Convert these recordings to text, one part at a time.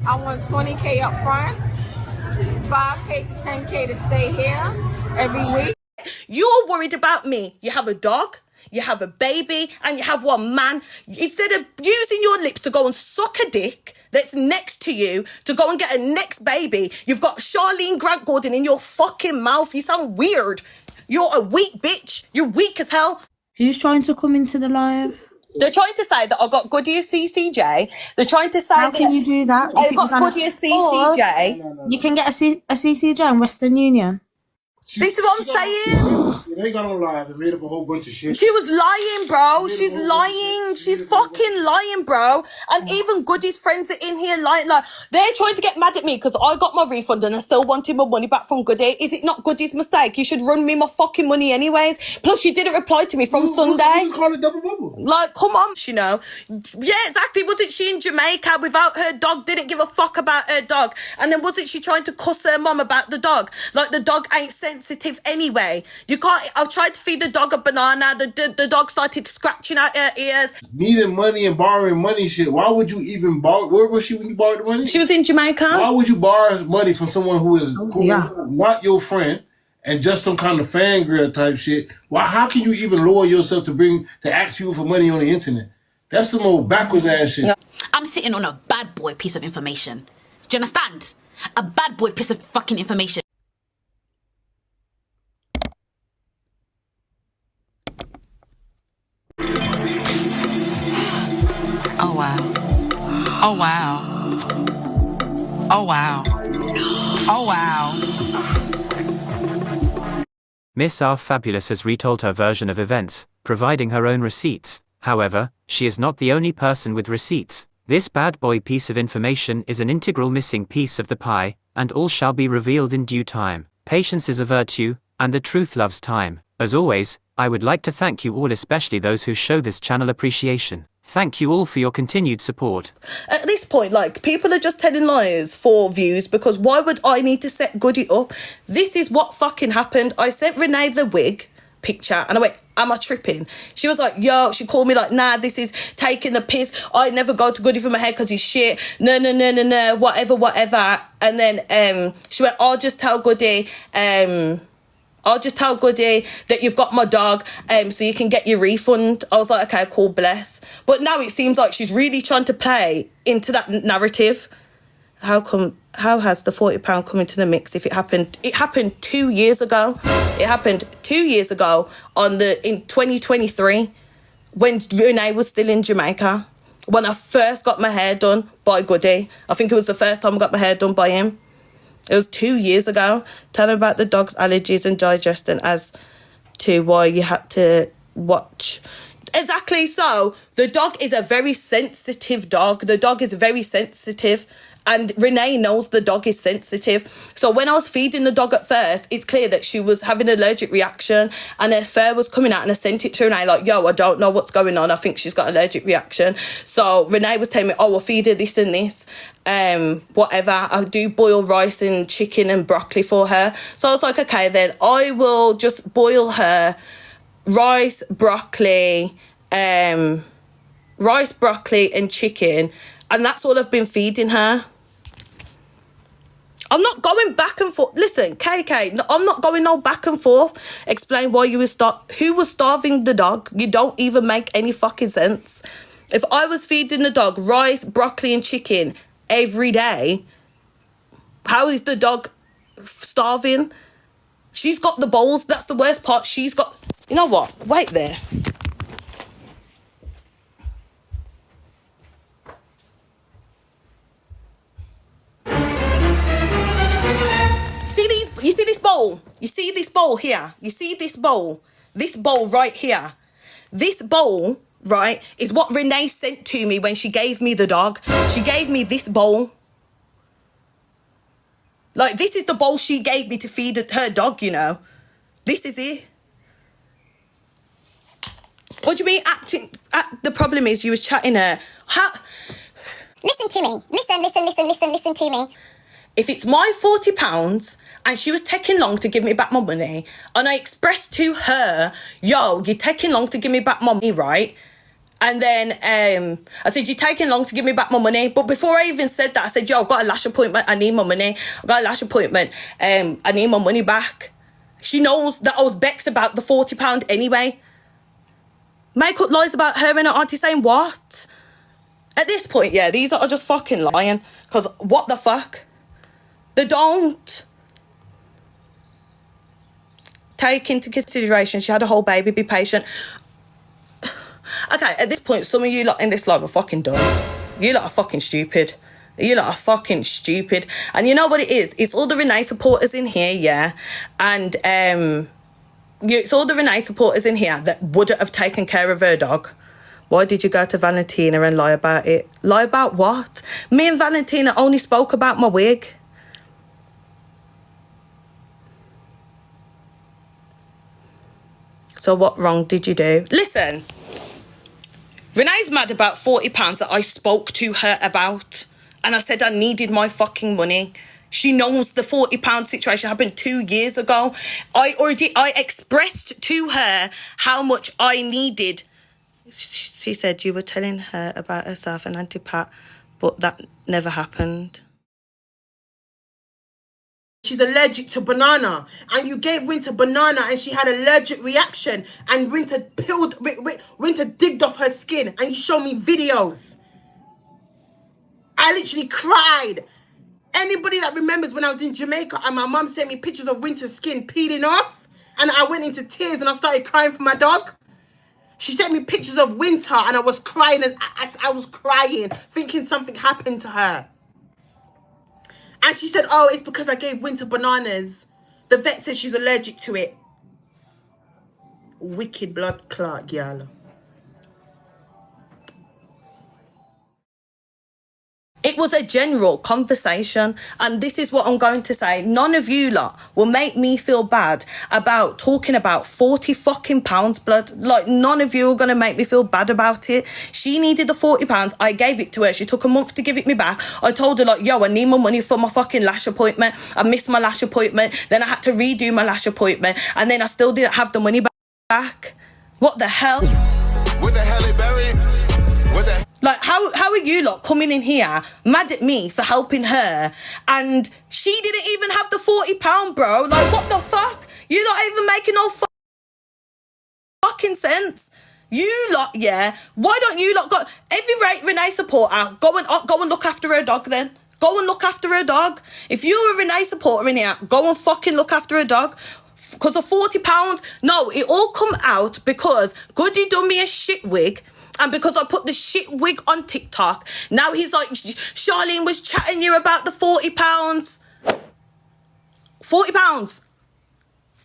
I want 20K up front, 5K to 10K to stay here every week. You're worried about me. You have a dog, you have a baby, and you have one man. Instead of using your lips to go and suck a dick that's next to you to go and get a next baby, you've got Charlene Grant Gordon in your fucking mouth. You sound weird. You're a weak bitch. You're weak as hell. Who's trying to come into the live? They're trying to say that I got goodie as CCJ. They're trying to say How can you do that? I got goodie as CCJ. Or you can get a CCJ in Western Union. This is what I'm saying. They got on live and made up a whole bunch of shit. She was lying, bro. She's lying. She's fucking lying, bro. And even Goodie's friends are in here lying. Like, they're trying to get mad at me because I got my refund and I still wanted my money back from Goodie. Is it not Goodie's mistake? You should run me my fucking money anyways. Plus, she didn't reply to me from Sunday. You call it double bubble. Like, come on, you know. Yeah, exactly. Wasn't she in Jamaica without her dog? Didn't give a fuck about her dog. And then wasn't she trying to cuss her mum about the dog? Like, the dog ain't sensitive anyway. You can't. I tried to feed the dog a banana. The dog started scratching out her ears. Needing money and borrowing money shit. Why would you even borrow? Where was she when you borrowed the money? She was in Jamaica. Why would you borrow money from someone who is not your friend and just some kind of fangirl type shit? Why? How can you even lower yourself to ask people for money on the internet? That's some old backwards ass shit. I'm sitting on a bad boy piece of information. Do you understand? A bad boy piece of fucking information. Oh wow. Oh wow. Oh wow. Oh wow. Missrfabulous has retold her version of events, providing her own receipts. However, she is not the only person with receipts. This bad boy piece of information is an integral missing piece of the pie, and all shall be revealed in due time. Patience is a virtue, and the truth loves time. As always, I would like to thank you all, especially those who show this channel appreciation. Thank you all for your continued support. At this point, like, people are just telling lies for views because why would I need to set Goodie up? This is what fucking happened. I sent Renee the wig picture and I went, am I tripping? She was like, yo, she called me like, nah, this is taking the piss. I never go to Goodie for my hair because he's shit. No, whatever. And then she went, I'll just tell Goodie that you've got my dog so you can get your refund. I was like, okay, cool, bless. But now it seems like she's really trying to play into that narrative. How has the £40 come into the mix if it happened? It happened 2 years ago. It happened 2 years ago in 2023 when Renee was still in Jamaica. When I first got my hair done by Goodie. I think it was the first time I got my hair done by him. It was 2 years ago. Tell him about the dog's allergies and digestion as to why you had to watch. Exactly. So the dog is a very sensitive dog. The dog is very sensitive. And Renee knows the dog is sensitive. So when I was feeding the dog at first, it's clear that she was having an allergic reaction and her fur was coming out, and I sent it to Renee like, yo, I don't know what's going on. I think she's got an allergic reaction. So Renee was telling me, oh, I'll feed her this and this. Whatever. I do boil rice and chicken and broccoli for her. So I was like, okay, then I will just boil her rice, broccoli, and chicken. And that's all I've been feeding her. I'm not going back and forth. Listen, KK, no, I'm not going no back and forth. Explain why you was who was starving the dog. You don't even make any fucking sense. If I was feeding the dog rice, broccoli and chicken every day, how is the dog starving? She's got the bowls. That's the worst part. She's got... You know what? Wait there. You see this bowl? You see this bowl here? You see this bowl? This bowl right here. This bowl, right, is what Renee sent to me when she gave me the dog. She gave me this bowl. Like, this is the bowl she gave me to feed her dog, you know. This is it. What do you mean acting? The problem is you was chatting her. Listen to me. Listen to me. If it's my £40 and she was taking long to give me back my money and I expressed to her, yo, you're taking long to give me back my money, right? And then I said, you're taking long to give me back my money. But before I even said that, I said, yo, I've got a lash appointment. I need my money. I've got a lash appointment. I need my money back. She knows that I was vexed about the £40 anyway. Make up lies about her and her auntie saying what? At this point, yeah, these are just fucking lying. Because what the fuck? They don't take into consideration she had a whole baby, be patient. Okay, at this point, some of you lot in this live are fucking dumb. You lot are fucking stupid. You lot are fucking stupid. And you know what it is? It's all the Renee supporters in here, yeah. And it's all the Renee supporters in here that wouldn't have taken care of her dog. Why did you go to Valentina and lie about it? Lie about what? Me and Valentina only spoke about my wig. So what wrong did you do? Listen, Renee's mad about £40 that I spoke to her about. And I said I needed my fucking money. She knows the £40 situation happened 2 years ago. I expressed to her how much I needed. She said you were telling her about herself and Auntie Pat, but that never happened. She's allergic to banana, and you gave Winter banana and she had an allergic reaction, and Winter digged off her skin, and you showed me videos. I literally cried. Anybody that remembers when I was in Jamaica and my mum sent me pictures of Winter's skin peeling off, and I went into tears and I started crying for my dog. She sent me pictures of Winter and I was crying. I was crying, thinking something happened to her. And she said, oh, it's because I gave Winter bananas. The vet said she's allergic to it. Wicked blood clot, girl. It was a general conversation, and this is what I'm going to say. None of you lot will make me feel bad about talking about 40 fucking pounds, blood. Like, none of you are going to make me feel bad about it. She needed the £40. I gave it to her. She took a month to give it me back. I told her, like, yo, I need my money for my fucking lash appointment. I missed my lash appointment. Then I had to redo my lash appointment, and then I still didn't have the money back. What the hell? What the hell, Barry? What the... Like, how are you lot coming in here mad at me for helping her, and she didn't even have the £40, bro? Like, what the fuck? You not even making no fucking sense. You lot, yeah. Why don't you lot go every Renee supporter go and look after her dog then? Go and look after her dog. If you're a Renee supporter in here, go and fucking look after her dog. Because of £40, no, it all come out because Goodie done me a shit wig. And because I put the shit wig on TikTok, now he's like, Charlene was chatting you about the £40. £40.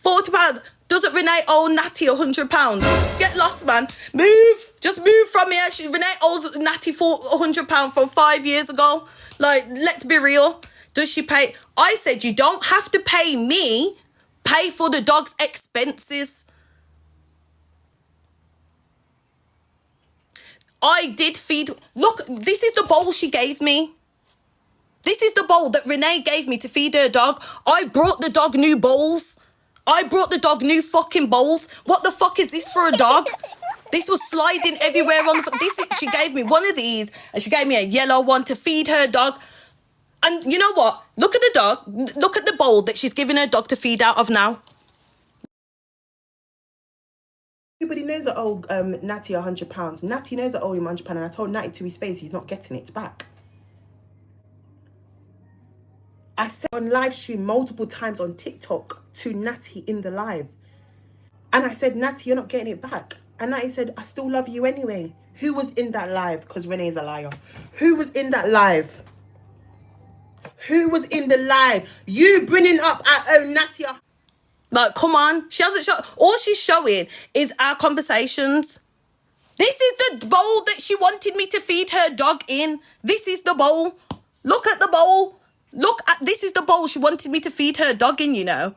£40. Doesn't Renee owe Natty £100? Get lost, man. Move. Just move from here. Renee owes Natty £100 from 5 years ago. Like, let's be real. Does she pay? I said you don't have to pay me. Pay for the dog's expenses. I did feed... Look, this is the bowl she gave me. This is the bowl that Renee gave me to feed her dog. I brought the dog new bowls. I brought the dog new fucking bowls. What the fuck is this for a dog? This was sliding everywhere on the... She gave me one of these, and she gave me a yellow one to feed her dog. And you know what? Look at the dog. Look at the bowl that she's giving her dog to feed out of now. Everybody knows I owe Natty £100. Natty knows I owe him £100, and I told Natty to his face he's not getting it back. I said on live stream multiple times on TikTok to Natty in the live. And I said, Natty, you're not getting it back. And Natty said, I still love you anyway. Who was in that live? Because Renee's a liar. Who was in that live? Who was in the live? You bringing up our own Natty. Like, come on. She hasn't shown... All she's showing is our conversations. This is the bowl that she wanted me to feed her dog in. This is the bowl. Look at the bowl. This is the bowl she wanted me to feed her dog in, you know.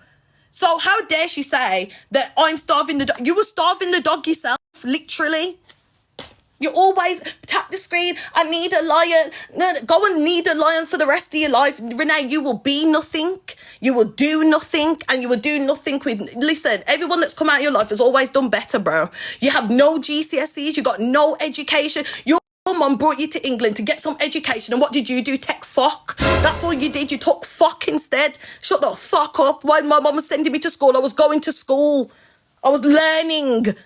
So how dare she say that I'm starving the dog? You were starving the dog yourself, literally. You always tap the screen. I need a lion. No, go and need a lion for the rest of your life. Renee, you will be nothing. You will do nothing, and you will do nothing with... Listen, everyone that's come out of your life has always done better, bro. You have no GCSEs. You got no education. Your mum brought you to England to get some education, and what did you do? Take fuck. That's all you did. You took fuck instead. Shut the fuck up. While my mum was sending me to school, I was going to school. I was learning.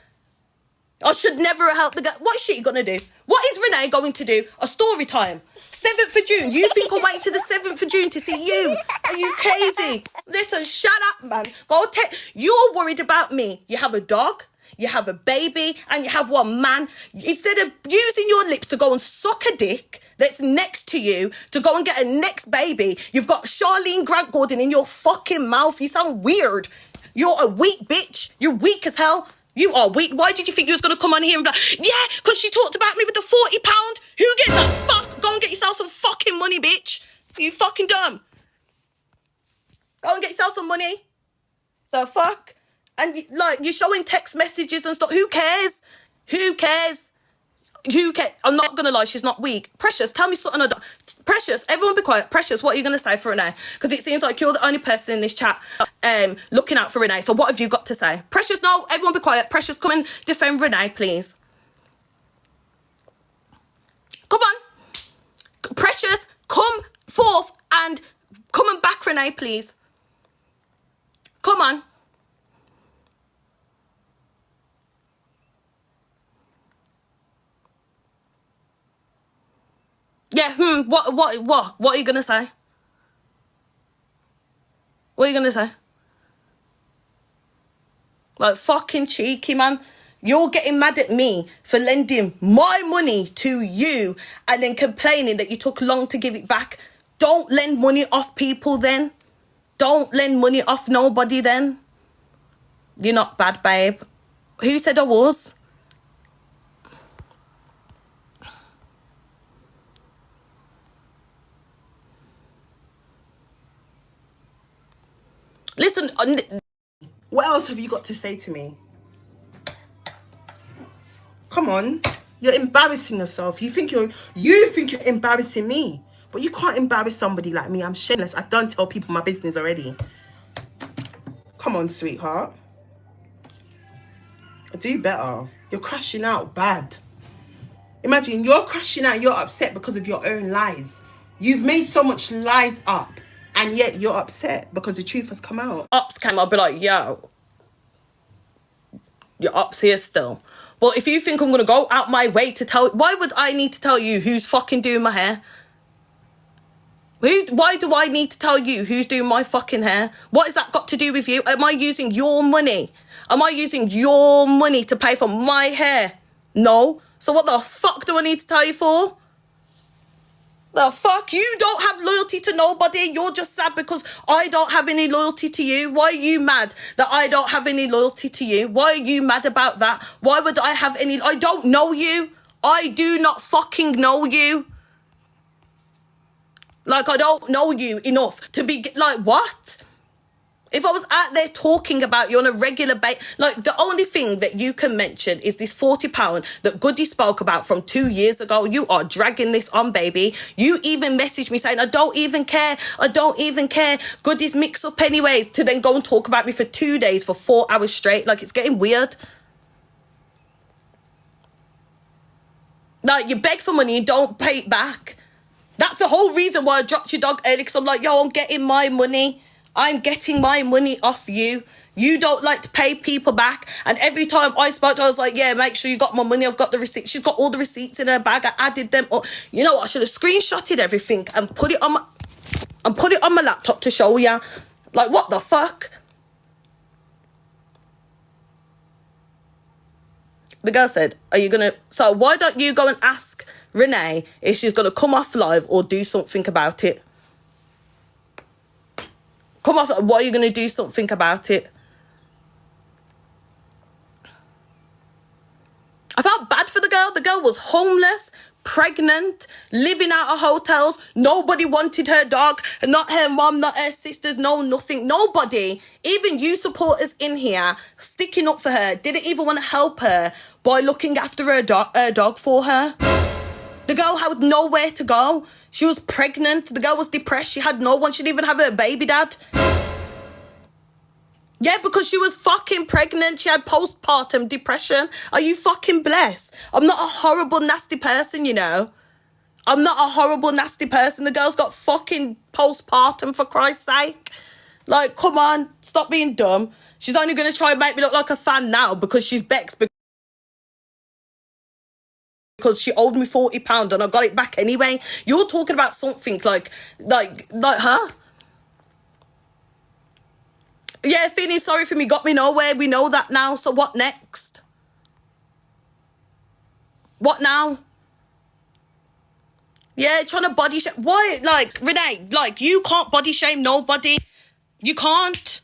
I should never have helped the girl. What is she going to do? What is Renee going to do? A story time. 7th of June. You think I'll wait to the 7th of June to see you? Are you crazy? Listen, shut up, man. Go take... You're worried about me. You have a dog, you have a baby, and you have one man. Instead of using your lips to go and suck a dick that's next to you to go and get a next baby, you've got Charlene Grant Gordon in your fucking mouth. You sound weird. You're a weak bitch. You're weak as hell. You are weak. Why did you think you was going to come on here and be like, yeah, because she talked about me with the £40? Who gets that? Fuck. Go and get yourself some fucking money, bitch. You fucking dumb. Go and get yourself some money. The fuck? And, like, you're showing text messages and stuff. Who cares? Who cares? Who cares? I'm not going to lie, she's not weak. Precious, tell me something. Precious, everyone be quiet. Precious, what are you going to say for Renee? Because it seems like you're the only person in this chat looking out for Renee. So what have you got to say? Precious, no, everyone be quiet. Precious, come and defend Renee, please. Come on. Precious, come forth and come and back Renee, please. Come on. Yeah, what are you gonna say? What are you gonna say? Like, fucking cheeky, man. You're getting mad at me for lending my money to you and then complaining that you took long to give it back. Don't lend money off people then. Don't lend money off nobody then. You're not bad, babe. Who said I was? Listen, what else have you got to say to me? Come on, you're embarrassing yourself. You think you're embarrassing me, but you can't embarrass somebody like me. I'm shameless. I don't tell people my business already. Come on, sweetheart. Do better. You're crashing out bad. Imagine you're crashing out. You're upset because of your own lies. You've made so much lies up. And yet you're upset because the truth has come out. Ups came, I'll be like, yo, your ups here still. But if you think I'm going to go out my way to tell... Why would I need to tell you who's fucking doing my hair? Why do I need to tell you who's doing my fucking hair? What has that got to do with you? Am I using your money? Am I using your money to pay for my hair? No. So what the fuck do I need to tell you for? The fuck? You don't have loyalty to nobody. You're just sad because I don't have any loyalty to you. Why are you mad that I don't have any loyalty to you? Why are you mad about that? Why would I have any... I don't know you. I do not fucking know you. Like, I don't know you enough to be... Like, what? If I was out there talking about you on a regular basis, like, the only thing that you can mention is this £40 that Goodie spoke about from 2 years ago. You are dragging this on, baby. You even messaged me saying, I don't even care. I don't even care. Goodie's mix up anyways, to then go and talk about me for 2 days for 4 hours straight. Like, it's getting weird. Like, you beg for money, you don't pay it back. That's the whole reason why I dropped your dog early, because I'm like, yo, I'm getting my money. I'm getting my money off you. You don't like to pay people back. And every time I spoke to her, I was like, yeah, make sure you got my money. I've got the receipts. She's got all the receipts in her bag. I added them up. You know what? I should have screenshotted everything and put it on my laptop to show you. Like, what the fuck? The girl said, are you going to... So why don't you go and ask Renee if she's going to come off live or do something about it? Come off, what are you going to do something about it? I felt bad for the girl. The girl was homeless, pregnant, living out of hotels. Nobody wanted her dog. Not her mom, not her sisters, no, nothing. Nobody. Even you supporters in here sticking up for her didn't even want to help her by looking after her dog for her. The girl had nowhere to go. She was pregnant. The girl was depressed. She had no one. She didn't even have her baby dad. Yeah, because she was fucking pregnant. She had postpartum depression. Are you fucking blessed? I'm not a horrible, nasty person, you know. I'm not a horrible, nasty person. The girl's got fucking postpartum, for Christ's sake. Like, come on. Stop being dumb. She's only going to try and make me look like a fan now because she's vexed because she owed me £40 and I got it back anyway. You're talking about something like, huh? Yeah, feeling sorry for me got me nowhere. We know that now. So what next? What now? Yeah, trying to body shame. Why? Like, Renee, like, you can't body shame nobody. You can't.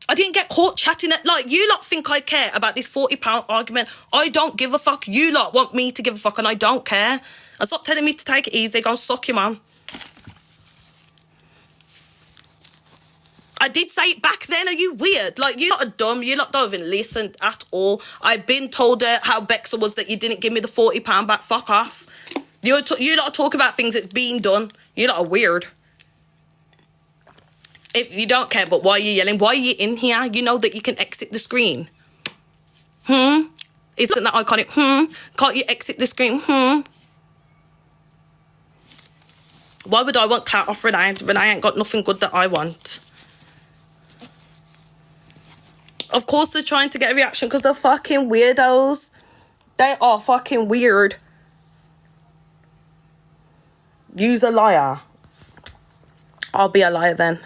I didn't get caught chatting it. Like, you lot think I care about this £40 argument. I don't give a fuck. You lot want me to give a fuck and I don't care. And stop telling me to take it easy. Go and suck your mum. I did say it back then. Are you weird? Like, you lot are dumb. You lot don't even listen at all. I've been told her how Bexa was that you didn't give me the £40 back. Fuck off. You lot talk about things that's being done. You lot are weird. If you don't care, but why are you yelling? Why are you in here? You know that you can exit the screen. Isn't that iconic? Can't you exit the screen? Why would I want clout off Renee? Renee ain't got nothing good that I want. Of course they're trying to get a reaction because they're fucking weirdos. They are fucking weird. You's a liar. I'll be a liar then.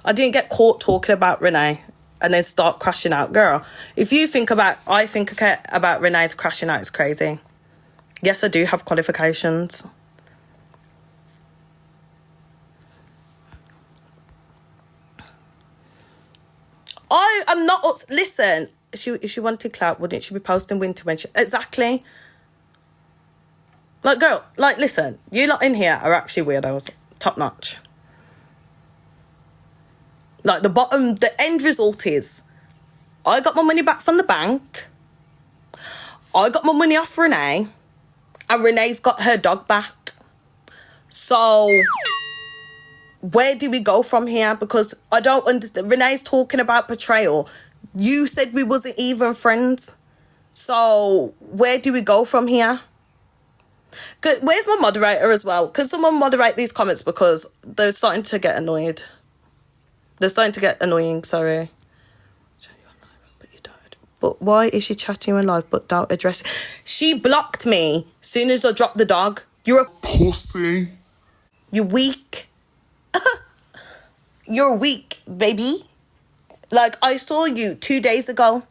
I didn't get caught talking about Renee and then start crashing out. Girl, if you think about, I think about Renee's crashing out, it's crazy. Yes, I do have qualifications. I'm not, listen, if she wanted clout, wouldn't she be posting winter when she, exactly. Like, girl, like, listen, you lot in here are actually weirdos, top notch. Like, the end result is, I got my money back from the bank, I got my money off Renee, and Renee's got her dog back. So, where do we go from here? Because I don't understand. Renee's talking about betrayal. You said we wasn't even friends. So, where do we go from here? Where's my moderator as well? Can someone moderate these comments because they're starting to get annoyed. They're starting to get annoying, sorry. But why is she chatting you in live but don't address it? She blocked me as soon as I dropped the dog. You're a pussy. You're weak. You're weak, baby. Like, I saw you 2 days ago.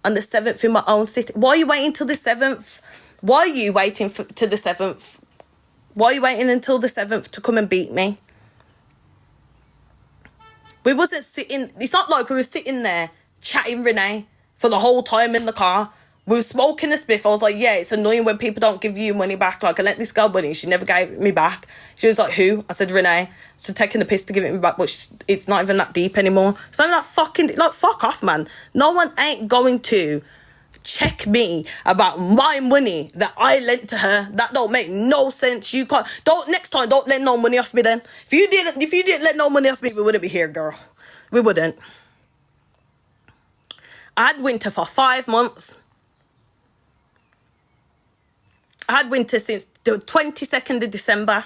On the 7th in my own city. Why are you waiting till the 7th? Why are you waiting to the 7th? Why are you waiting until the 7th to come and beat me? We wasn't sitting... It's not like we were sitting there chatting Renee for the whole time in the car. We were smoking a spliff. I was like, yeah, it's annoying when people don't give you money back. Like, I let this girl money. She never gave it me back. She was like, who? I said, Renee. She's taking the piss to give it me back, but it's not even that deep anymore. So I'm like, fuck off, man. No one ain't going to check me about my money that I lent to her. That don't make no sense. You can't. Next time, don't lend no money off me then. If you didn't let no money off me, we wouldn't be here, girl. We wouldn't. I had winter for 5 months. I had winter since the 22nd of December.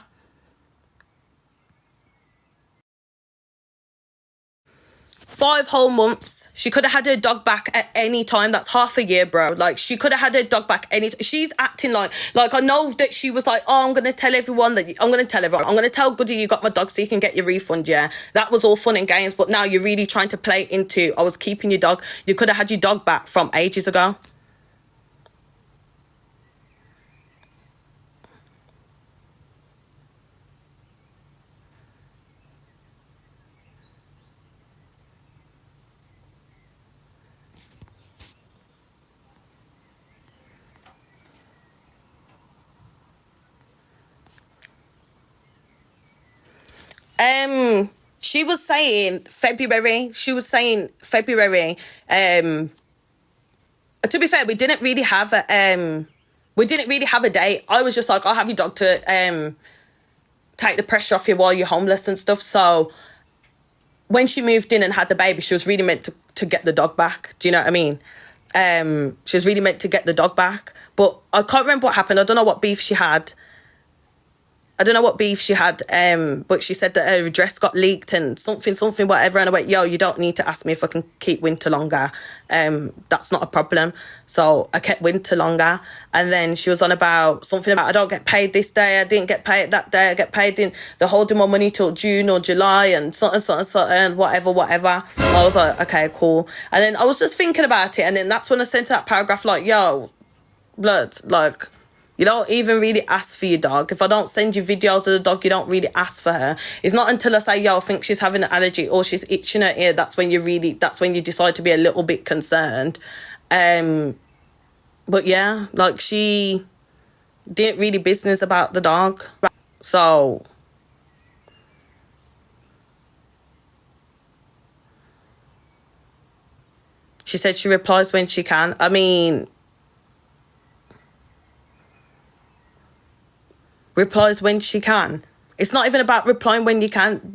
5 whole months. She could have had her dog back at any time. That's half a year, bro. Like, she could have had her dog back any time. She's acting like I know that she was like, oh, I'm going to tell everyone that... I'm going to tell Goodie you got my dog so you can get your refund, yeah. That was all fun and games, but now you're really trying to play into, I was keeping your dog. You could have had your dog back from ages ago. She was saying February. To be fair, we didn't really have a date. I was just like, I'll have your dog to take the pressure off you while you're homeless and stuff. So when she moved in and had the baby, she was really meant to get the dog back. Do you know what I mean? She was really meant to get the dog back. But I can't remember what happened. I don't know what beef she had. But she said that her address got leaked and something, whatever. And I went, yo, you don't need to ask me if I can keep Winter longer. That's not a problem. So I kept Winter longer. And then she was on about something about, I don't get paid this day. I didn't get paid that day. I get paid they're holding my money till June or July and something, whatever. I was like, okay, cool. And then I was just thinking about it. And then that's when I sent that paragraph like, yo, blood, like, you don't even really ask for your dog. If I don't send you videos of the dog, you don't really ask for her. It's not until I say, yo, I think she's having an allergy or she's itching her ear, that's when you decide to be a little bit concerned. But yeah, like she didn't really business about the dog. So she said she replies when she can. I mean, replies when she can. It's not even about replying when you can.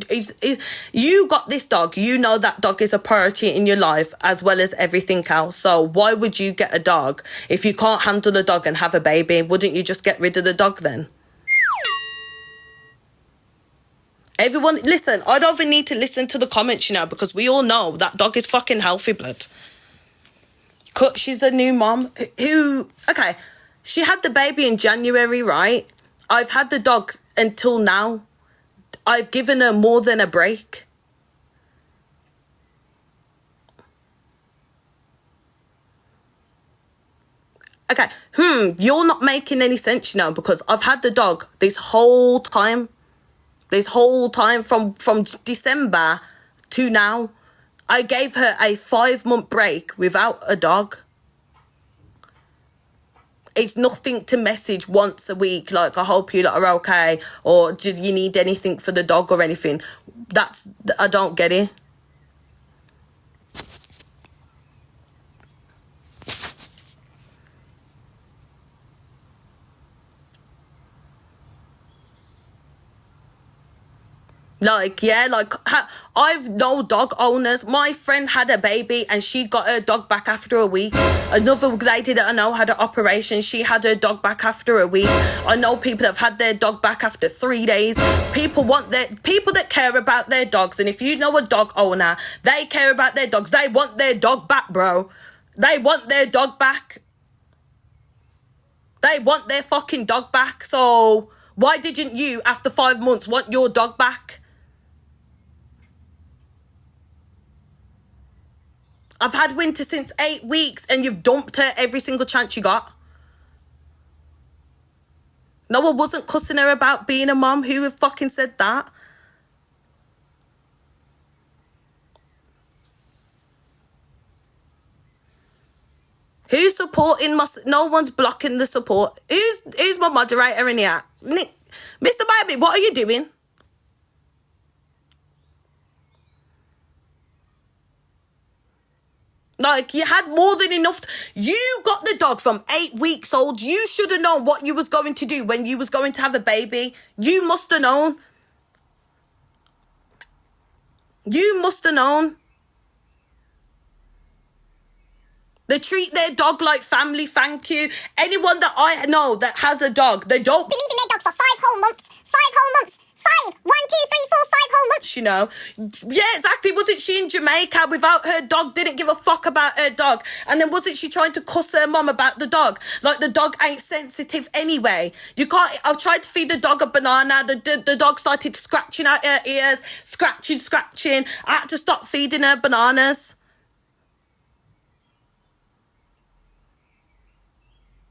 You got this dog. You know that dog is a priority in your life as well as everything else. So why would you get a dog if you can't handle the dog and have a baby? Wouldn't you just get rid of the dog then? Everyone, listen, I don't even need to listen to the comments, because we all know that dog is fucking healthy, blood. She's a new mom okay, she had the baby in January, right? I've had the dog until now. I've given her more than a break. Okay, you're not making any sense, because I've had the dog this whole time from December to now. I gave her a 5-month break without a dog. It's nothing to message once a week, like, I hope you are okay, or do you need anything for the dog or anything. I don't get it. I've no dog owners. My friend had a baby and she got her dog back after a week. Another lady that I know had an operation. She had her dog back after a week. I know people that have had their dog back after 3 days. People that care about their dogs. And if you know a dog owner, they care about their dogs. They want their dog back, bro. They want their dog back. They want their fucking dog back. So why didn't you, after 5 months, want your dog back? I've had Winter since 8 weeks and you've dumped her every single chance you got. No, I wasn't cussing her about being a mom. Who fucking said that? Who's supporting no one's blocking the support. Who's my moderator in here? Nick, Mr. Baby, what are you doing? Like, you had more than enough. You got the dog from 8 weeks old. You should have known what you was going to do when you was going to have a baby. You must have known. You must have known. They treat their dog like family, thank you. Anyone that I know that has a dog, they don't believe in their dog for 5 whole months. 5 whole months. 5. 1, 2, 3, 4, 5 whole months. Yeah, exactly. Wasn't she in Jamaica without her dog? Didn't give a fuck about her dog. And then wasn't she trying to cuss her mum about the dog? Like, the dog ain't sensitive anyway. You can't. I tried to feed the dog a banana. The dog started scratching out her ears, scratching. I had to stop feeding her bananas.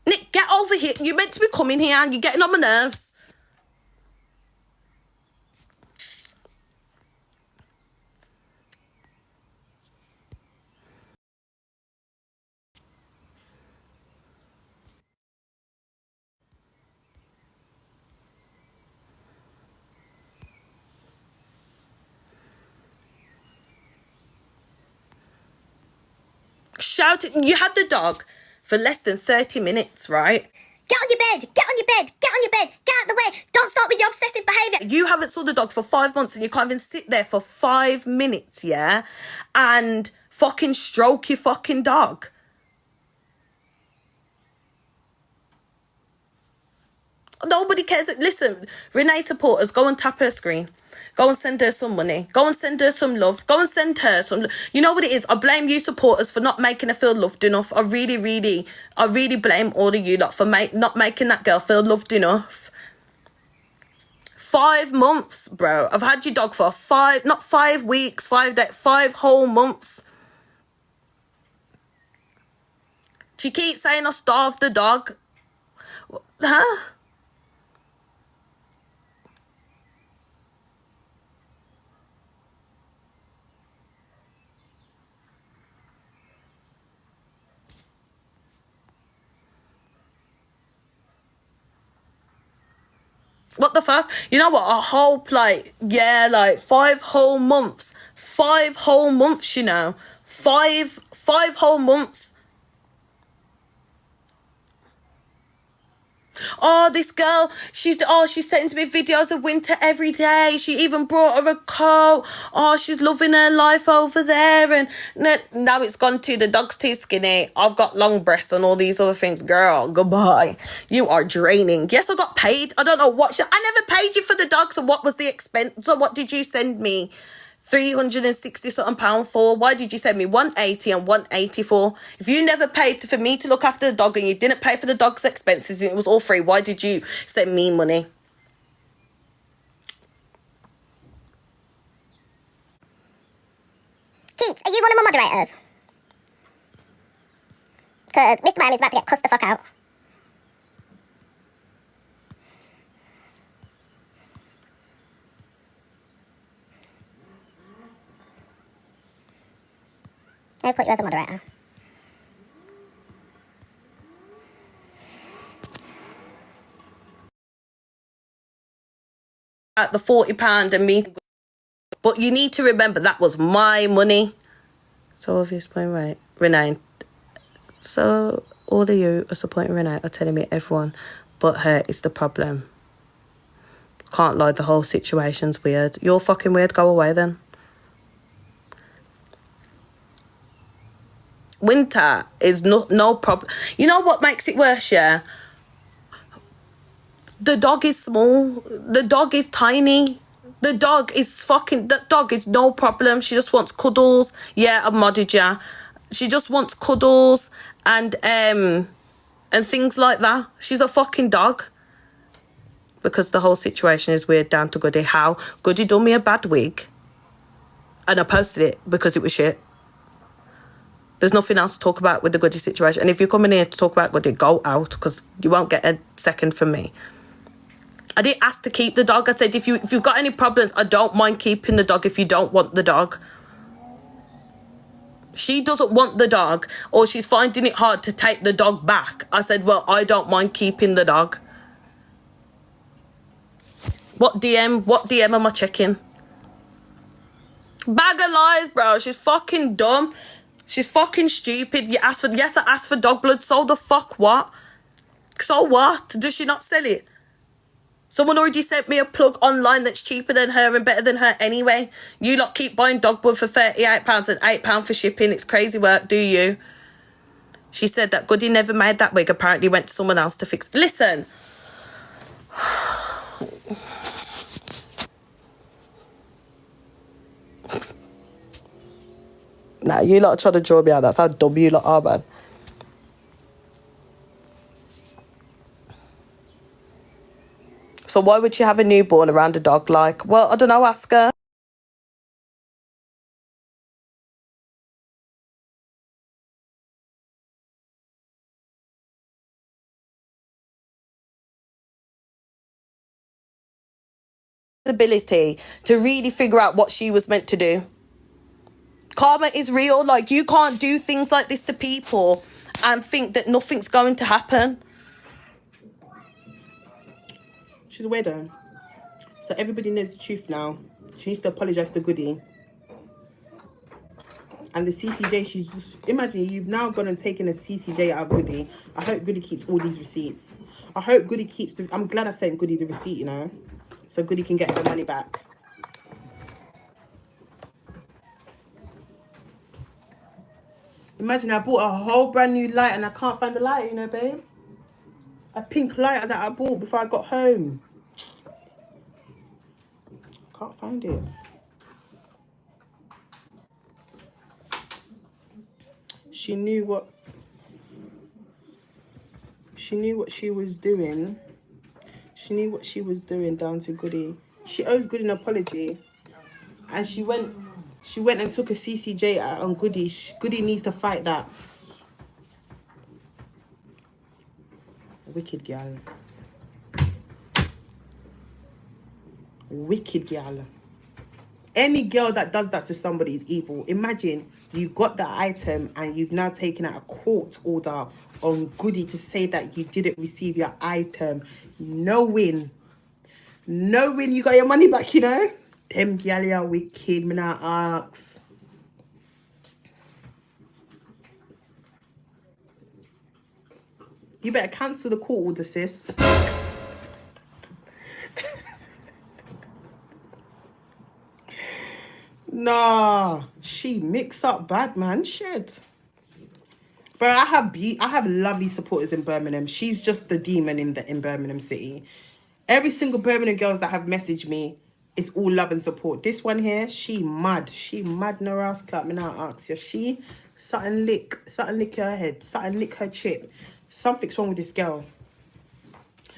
Nick, get over here. You're meant to be coming here and you're getting on my nerves. shouting. You had the dog for less than 30 minutes, right? Get on your bed, get on your bed, get on your bed, get out the way. Don't start with your obsessive behaviour. You haven't saw the dog for 5 months and you can't even sit there for 5 minutes, yeah? And fucking stroke your fucking dog. Nobody cares. Listen, Renee supporters, go and tap her screen. Go and send her some money. Go and send her some love. Go and send her some... You know what it is? I blame you supporters for not making her feel loved enough. I really blame all of you lot for not making that girl feel loved enough. 5 months, bro. I've had your dog for 5... Not 5 weeks, 5 days, 5 whole months. She keeps saying I starved the dog. Huh? What the fuck? You know what? A whole, like, yeah, like 5 whole months. 5 whole months, you know. 5 whole months. Oh, this girl, she sends me videos of Winter every day. She even brought her a coat. Oh, she's loving her life over there. And now it's gone to the dog's too skinny. I've got long breasts and all these other things. Girl, goodbye. You are draining. Yes, I got paid. I don't know what. I never paid you for the dog. So what was the expense? So what did you send me? 360 something pound for? Why did you send me 180 and 180 for? If you never paid for me to look after the dog and you didn't pay for the dog's expenses and it was all free, why did you send me money? Keith, are you one of my moderators? Because Mr. Miami's about to get cussed the fuck out. I'll put you as a moderator. At the £40 and me, but you need to remember that was my money. So obviously, right, Renee. So all of you are supporting Renee are telling me everyone but her is the problem. Can't lie, the whole situation's weird. You're fucking weird. Go away then. Winter is no problem. You know what makes it worse, yeah? The dog is small. The dog is tiny. The dog is no problem. She just wants cuddles. Yeah, I modded ya. She just wants cuddles and things like that. She's a fucking dog. Because the whole situation is weird down to Goodie. How? Goodie done me a bad wig. And I posted it because it was shit. There's nothing else to talk about with the Goodie situation. And if you're coming here to talk about Goodie, go out because you won't get a second from me. I didn't ask to keep the dog. I said, if you've got any problems, I don't mind keeping the dog if you don't want the dog. She doesn't want the dog or she's finding it hard to take the dog back. I said, well, I don't mind keeping the dog. What DM am I checking? Bag of lies, bro. She's fucking dumb. She's fucking stupid. Yes, I asked for dog blood. So the fuck what? So what? Does she not sell it? Someone already sent me a plug online that's cheaper than her and better than her anyway. You lot keep buying dog blood for £38 and £8 for shipping. It's crazy work, do you? She said that Goodie never made that wig. Apparently went to someone else to fix. Listen. Nah, you lot are trying to draw me out. That's how dumb you lot are, man. So why would she have a newborn around a dog? Like, well, I don't know, ask her. Ability to really figure out what she was meant to do. Karma is real. Like, you can't do things like this to people and think that nothing's going to happen. She's a weirdo. So everybody knows the truth now. She needs to apologise to Goodie. And the CCJ, she's just, imagine you've now gone and taken a CCJ out of Goodie. I hope Goodie keeps all these receipts. I hope Goodie keeps I'm glad I sent Goodie the receipt, you know, so Goodie can get her money back. Imagine I bought a whole brand new light and I can't find the light, you know, babe. A pink light that I bought before I got home. Can't find it. She knew what she was doing. She knew what she was doing down to Goodie. She owes Goodie an apology. And she went and took a CCJ out on Goodie. Goodie needs to fight that. Wicked gal. Wicked gal. Any girl that does that to somebody is evil. Imagine you got that item and you've now taken out a court order on Goodie to say that you didn't receive your item. No win. No win. You got your money back, you know. Them gal are wicked, me not ask. You better cancel the court order, sis. Nah, she mixed up bad, man. Shit. Bro, I have lovely supporters in Birmingham. She's just the demon in Birmingham City. Every single Birmingham girls that have messaged me, it's all love and support. This one here, she mad. She mad no ass clap. Me now ask you. She something lick her head, something lick her chip. Something's wrong with this girl.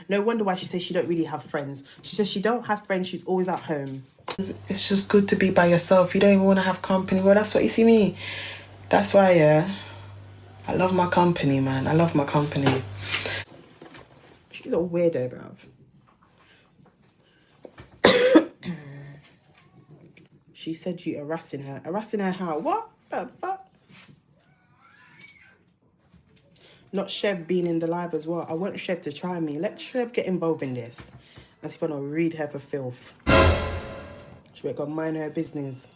No wonder why she says she don't really have friends. She says she don't have friends. She's always at home. It's just good to be by yourself. You don't even want to have company. Well, that's what you see me. That's why, yeah. I love my company, man. I love my company. She's a weirdo, bruv. She said you harassing her. Harassing her how? What the fuck? Not Sheb being in the live as well. I want Sheb to try me. Let Sheb get involved in this. As if I'm gonna read her for filth. She better go mind her business.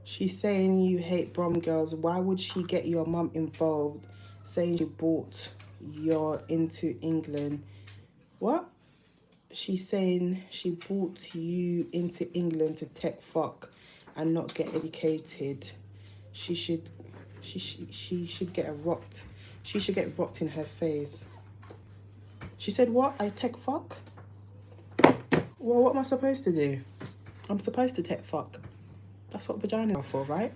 She's saying you hate Brom girls. Why would she get your mum involved? Saying she brought you into England. What? She's saying she brought you into England to tech fuck and not get educated. She should get rocked. She should get rocked in her face. She said what? I tech fuck? Well, what am I supposed to do? I'm supposed to tech fuck. That's what vagina are for, right?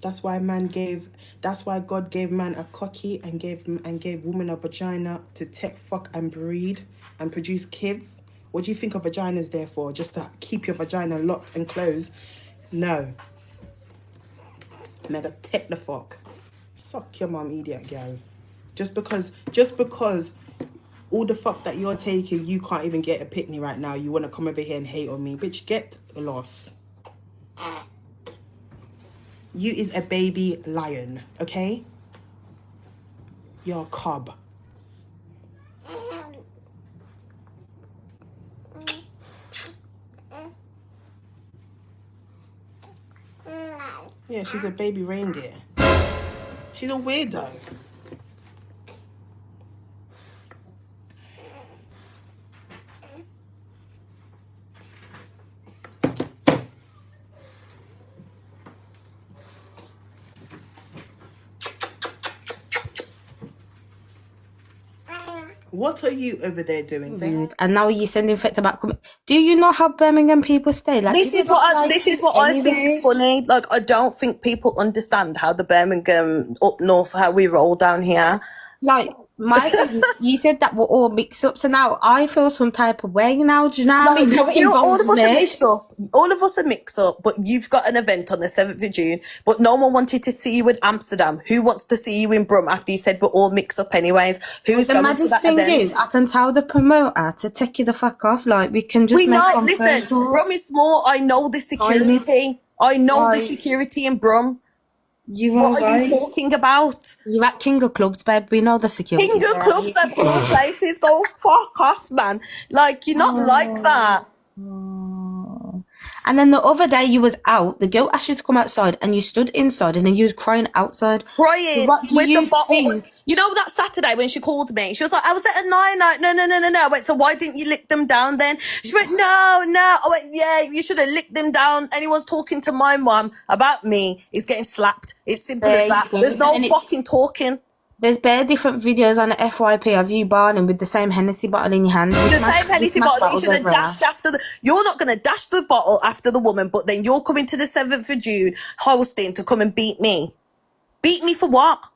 That's why God gave man a cocky and gave woman a vagina to tech fuck and breed and produce kids. What do you think a vagina is there for? Just to keep your vagina locked and closed? No. Mega tech the fuck. Suck your mum, idiot girl. Just because all the fuck that you're taking, you can't even get a pitney right now. You want to come over here and hate on me. Bitch, get lost. You is a baby lion, okay? You're a cub. Yeah, she's a baby reindeer. She's a weirdo. What are you over there doing? Rude. And now you're sending threats about coming. Do you know how Birmingham people stay? Like this is what I think is funny. Like, I don't think people understand how the Birmingham up north, how we roll down here. Like, you said that we're all mixed up, so now I feel some type of way now. Do you know what I mean? All of us are mixed up. All of us are mixed up, but you've got an event on the 7th of June, but no one wanted to see you in Amsterdam. Who wants to see you in Brum after you said we're all mixed up anyways? Who's going to that event? The thing is, I can tell the promoter to take you the fuck off. Like, we can just listen, Brum is small. I know the security. I know the security in Brum. What are you talking about? You're at King of Clubs, babe. We know the security. King of Clubs of all places. Go fuck off, man. Like, you're not like that. And then the other day you was out, the girl asked you to come outside and you stood inside and then you was crying outside. Crying with the bottle. think? You know that Saturday when she called me? She was like, I was at a 9-night. No. I went, so why didn't you lick them down then? She went, no. I went, yeah, you should have licked them down. Anyone's talking to my mum about me is getting slapped. It's simple as that. There's no fucking talking. There's bare different videos on the FYP of you barning with the same Hennessy bottle in your hand. The same Hennessy bottle, you should have dashed after you're not going to dash the bottle after the woman, but then you're coming to the 7th of June hosting to come and beat me. Beat me for what?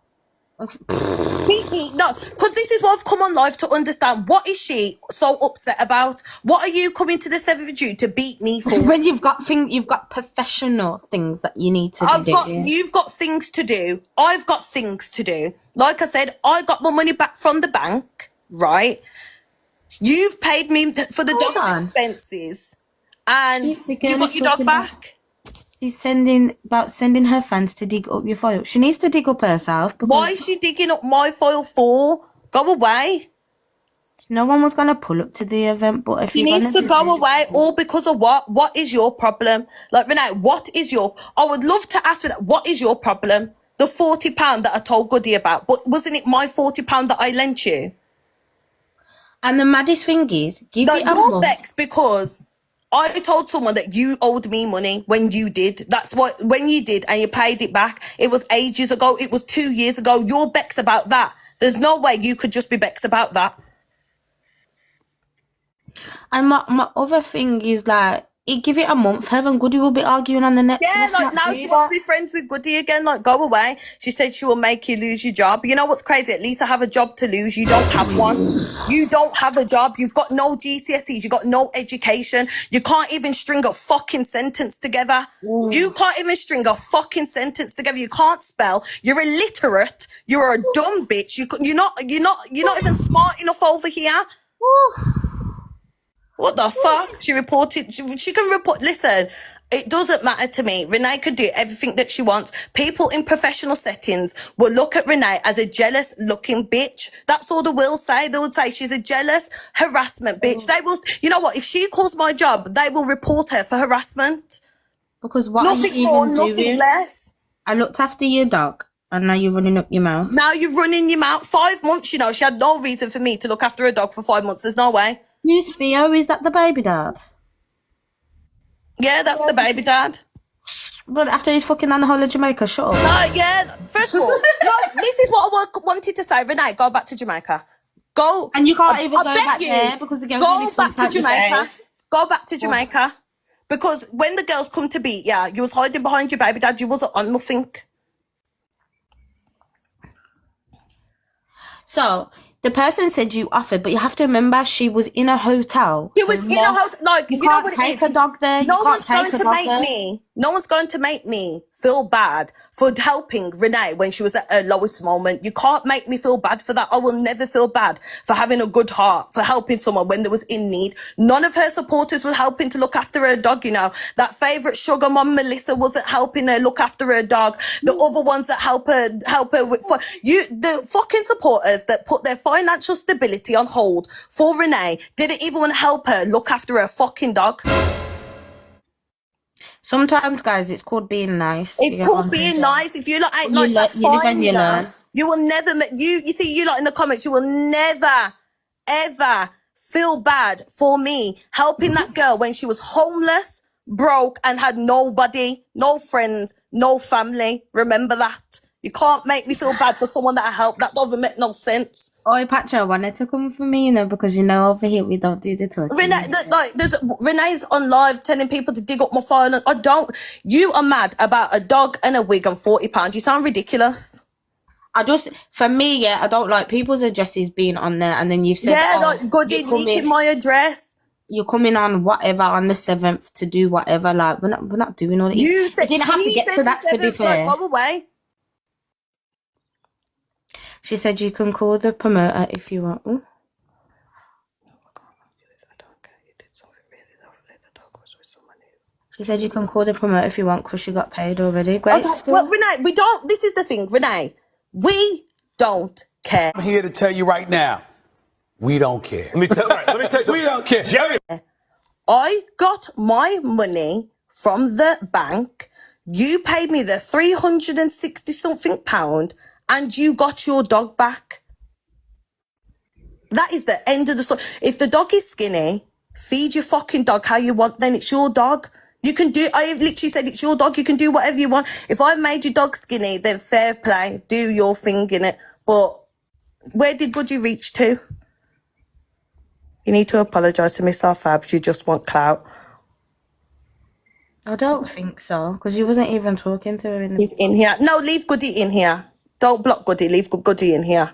Beat me? No, because this is what I've come on live to understand. What is she so upset about? What are you coming to the 7th of June to beat me for? When you've got professional things that you need to do. You've got things to do. I've got things to do. Like I said, I got my money back from the bank, right? You've paid me for the dog's expenses, and you got your dog back. She's sending her fans to dig up your file. She needs to dig up herself. Why is she digging up my file for? Go away. No one was gonna pull up to the event, but if she needs to go away, all because of what? What is your problem? Like, Renee, what is your? I would love to ask her that. What is your problem? The £40 that I told Goodie about, but wasn't it my £40 that I lent you? And the maddest thing is, you're vexed because I told someone that you owed me money when you did. That's what, when you did and you paid it back. It was ages ago. It was 2 years ago. You're vexed about that. There's no way you could just be vexed about that. And my other thing is like, give it a month, her and Goodie will be arguing on the next. Yeah, like now she wants to be friends with Goodie again. Like, go away. She said she will make you lose your job. You know what's crazy? At least I have a job to lose. You don't have one. You don't have a job. You've got no GCSEs. You've got no education. You can't even string a fucking sentence together. You can't even string a fucking sentence together. You can't spell. You're illiterate. You're a dumb bitch. You're not even smart enough over here. What the fuck? She reported. She can report. Listen, it doesn't matter to me. Renee could do everything that she wants. People in professional settings will look at Renee as a jealous looking bitch. That's all they will say. They will say she's a jealous harassment bitch. They will, you know what? If she calls my job, they will report her for harassment. Because what nothing are you more, even nothing doing? less. I looked after your dog. And now you're running up your mouth. Now you're running your mouth. 5 months, you know. She had no reason for me to look after a dog for 5 months. There's no way. Who's Theo? Is that the baby dad? Yeah, that's the baby dad. But after he's fucking on the whole of Jamaica, shut up. No, yeah. First of all, no, this is what I wanted to say. Renee, go back to Jamaica. Go. And you can't even go back there because the girls go back to Jamaica. Go back to Jamaica. Because when the girls come to beat you, you was hiding behind your baby dad. You wasn't on nothing. So the person said you offered, but you have to remember she was in a hotel. She was in a hotel. Like, you can't take a dog there. No one's going to make me. No one's going to make me feel bad for helping Renee when she was at her lowest moment. You can't make me feel bad for that. I will never feel bad for having a good heart, for helping someone when they was in need. None of her supporters were helping to look after her dog, you know. That favourite sugar mum, Melissa, wasn't helping her look after her dog. The other ones that help her with... the fucking supporters that put their financial stability on hold for Renee didn't even want to help her look after her fucking dog. Sometimes, guys, it's called being nice. It's called being nice. If you lot ain't nice, that's fine. You learn. You will never, you see, you lot in the comments, you will never, ever feel bad for me helping that girl when she was homeless, broke, and had nobody, no friends, no family. Remember that. You can't make me feel bad for someone that I helped. That doesn't make no sense. Oh, Patrick, I wanted to come for me, you know, because you know over here we don't do the talking. Renee's on live telling people to dig up my file. And I don't. You are mad about a dog and a wig and £40. You sound ridiculous. For me, yeah, I don't like people's addresses being on there, and then you've said, like Goodie leaking my address. You're coming on whatever on the 7th to do whatever. Like we're not doing all that. You didn't have to get to that. To be fair, go away. She said you can call the promoter if you want. Ooh. She said you can call the promoter if you want because she got paid already. Great. Okay. Well, Renee, we don't. This is the thing, Renee. We don't care. I'm here to tell you right now, we don't care. Let me tell you. We don't care. Jerry. I got my money from the bank. You paid me the 360 something pound, and you got your dog back. That is the end of the story. If the dog is skinny, feed your fucking dog how you want, then it's your dog. You can do, I literally said it's your dog, you can do whatever you want. If I made your dog skinny, then fair play, do your thing in it. But where did Goodie reach to? You need to apologise to Missrfab, she just want clout. I don't think so, because you wasn't even talking to her in the... He's in here. No, leave Goodie in here. Don't block Goodie, leave Goodie in here.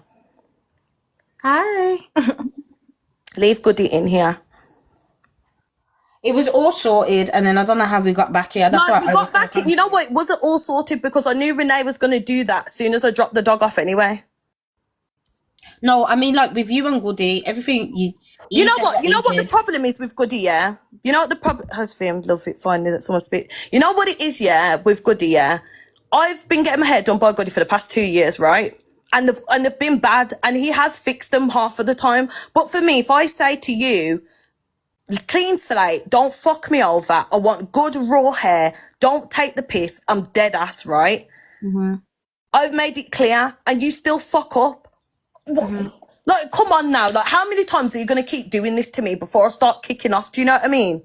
Hi. Leave Goodie in here. It was all sorted, and then I don't know how we got back here. That's No, we got back in. You know what? It wasn't all sorted because I knew Renee was going to do that as soon as I dropped the dog off anyway. No, I mean, like, with you and Goodie, everything You know what? You know what the problem is with Goodie, yeah? You know what the problem... Has filmed, love it, finally, that someone speak. You know what it is, yeah, with Goodie, yeah? I've been getting my hair done by Goodie for the past 2 years, right? And they've been bad, and he has fixed them half of the time. But for me, if I say to you, clean slate, don't fuck me over, I want good raw hair, don't take the piss, I'm dead ass, right? Mm-hmm. I've made it clear, and you still fuck up. Mm-hmm. Like, come on now, like, how many times are you going to keep doing this to me before I start kicking off? Do you know what I mean?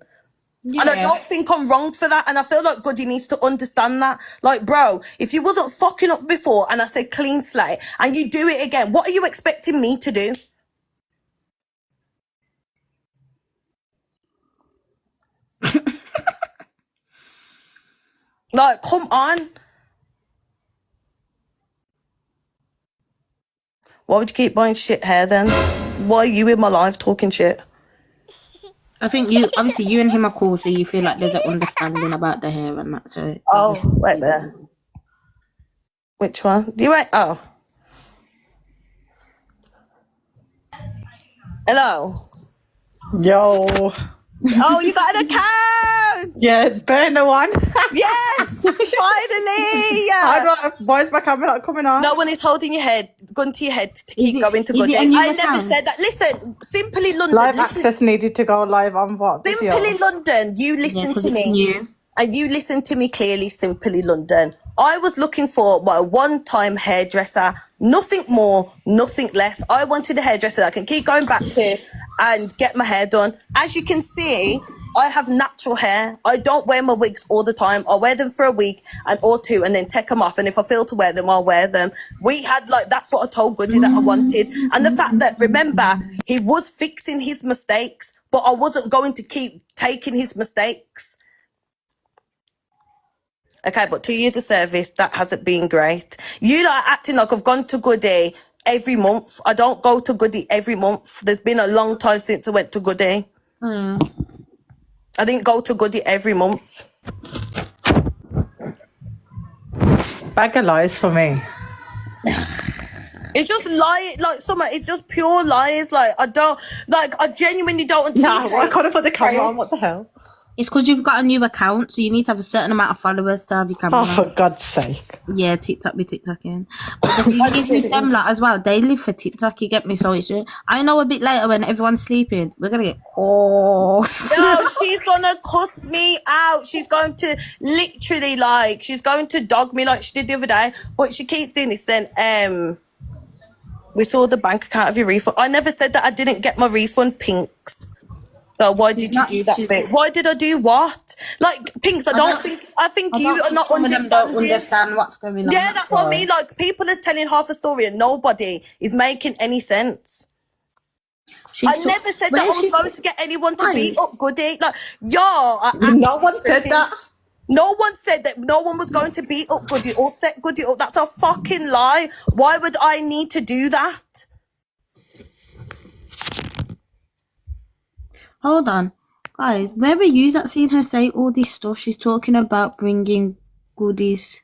Yeah. And I don't think I'm wrong for that, and I feel like Goodie needs to understand that. Like, bro, if you wasn't fucking up before and I said clean slate and you do it again, what are you expecting me to do? Like, come on. Why would you keep buying shit hair then? Why are you in my life talking shit? I think you, obviously, you and him are cool, so you feel like there's an understanding about the hair and that. So oh, wait there. Which one? You wait. Oh. Hello. Yo. Oh, you got an account! Yeah, it's burner one. Yes! Finally! Why is my camera not coming on? No one is holding your head, gun to your head to keep going to Goodie. I never said that. Listen, Simply London. Live access needed to go live on what? Simply London, you listen to me. And you listen to me clearly, Simply London. I was looking for a one-time hairdresser, nothing more, nothing less. I wanted a hairdresser that I can keep going back to and get my hair done. As you can see, I have natural hair. I don't wear my wigs all the time. I wear them for a week or two and then take them off. And if I feel to wear them, I'll wear them. We had, like, that's what I told Goodie that I wanted. And the fact that, remember, he was fixing his mistakes, but I wasn't going to keep taking his mistakes. Okay, but 2 years of service, that hasn't been great. You like acting like I've gone to Goodie every month. I don't go to Goodie every month. There's been a long time since I went to Goodie. I didn't go to Goodie every month. Bag of lies for me. It's just it's just pure lies. Like, I genuinely don't understand. No, I can't put the camera on, what the hell? It's because you've got a new account, so you need to have a certain amount of followers to have your camera. Oh, for God's sake. Yeah, TikTok be TikToking. But the thing is with them lot as well, they live for TikTok, you get me? So it's I know a bit later when everyone's sleeping, we're going to get cussed. No, she's going to cuss me out. She's going to literally, like, she's going to dog me like she did the other day. But she keeps doing this then. We saw the bank account of your refund. I never said that I didn't get my refund, Pinks. So why did you do that bit? Why did I do what? Like, Pinks, I think you are not understanding. Don't understand what's going on. Yeah, that's what I mean. Like, people are telling half a story and nobody is making any sense. I never said that I was going to get anyone to beat up Goodie. Like, no one said that. No one said that no one was going to beat up Goodie or set Goodie up. That's a fucking lie. Why would I need to do that? Hold on. Guys, where are you that seen her say all this stuff? She's talking about bringing goodies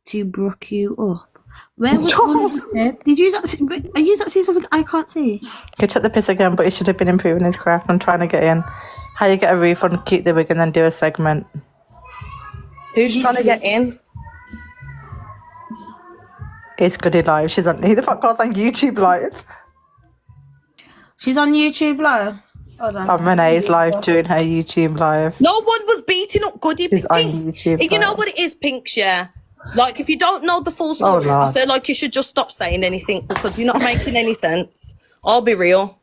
to brook you up. Where was one of you said? Are you that see something I can't see? He took the piss again, but he should have been improving his craft and trying to get in. How you get a refund, keep the wig and then do a segment. Who's trying to get in? It's Goodie Live. She's on. Who the fuck goes on YouTube Live? She's on YouTube Live. Hold on. Renee's live doing her YouTube Live. No one was beating up Goodie. She's on Pinks. YouTube You know Live. what it is, Pinks, yeah? Like, if you don't know the full story, Lord. I feel like you should just stop saying anything because you're not making any sense. I'll be real.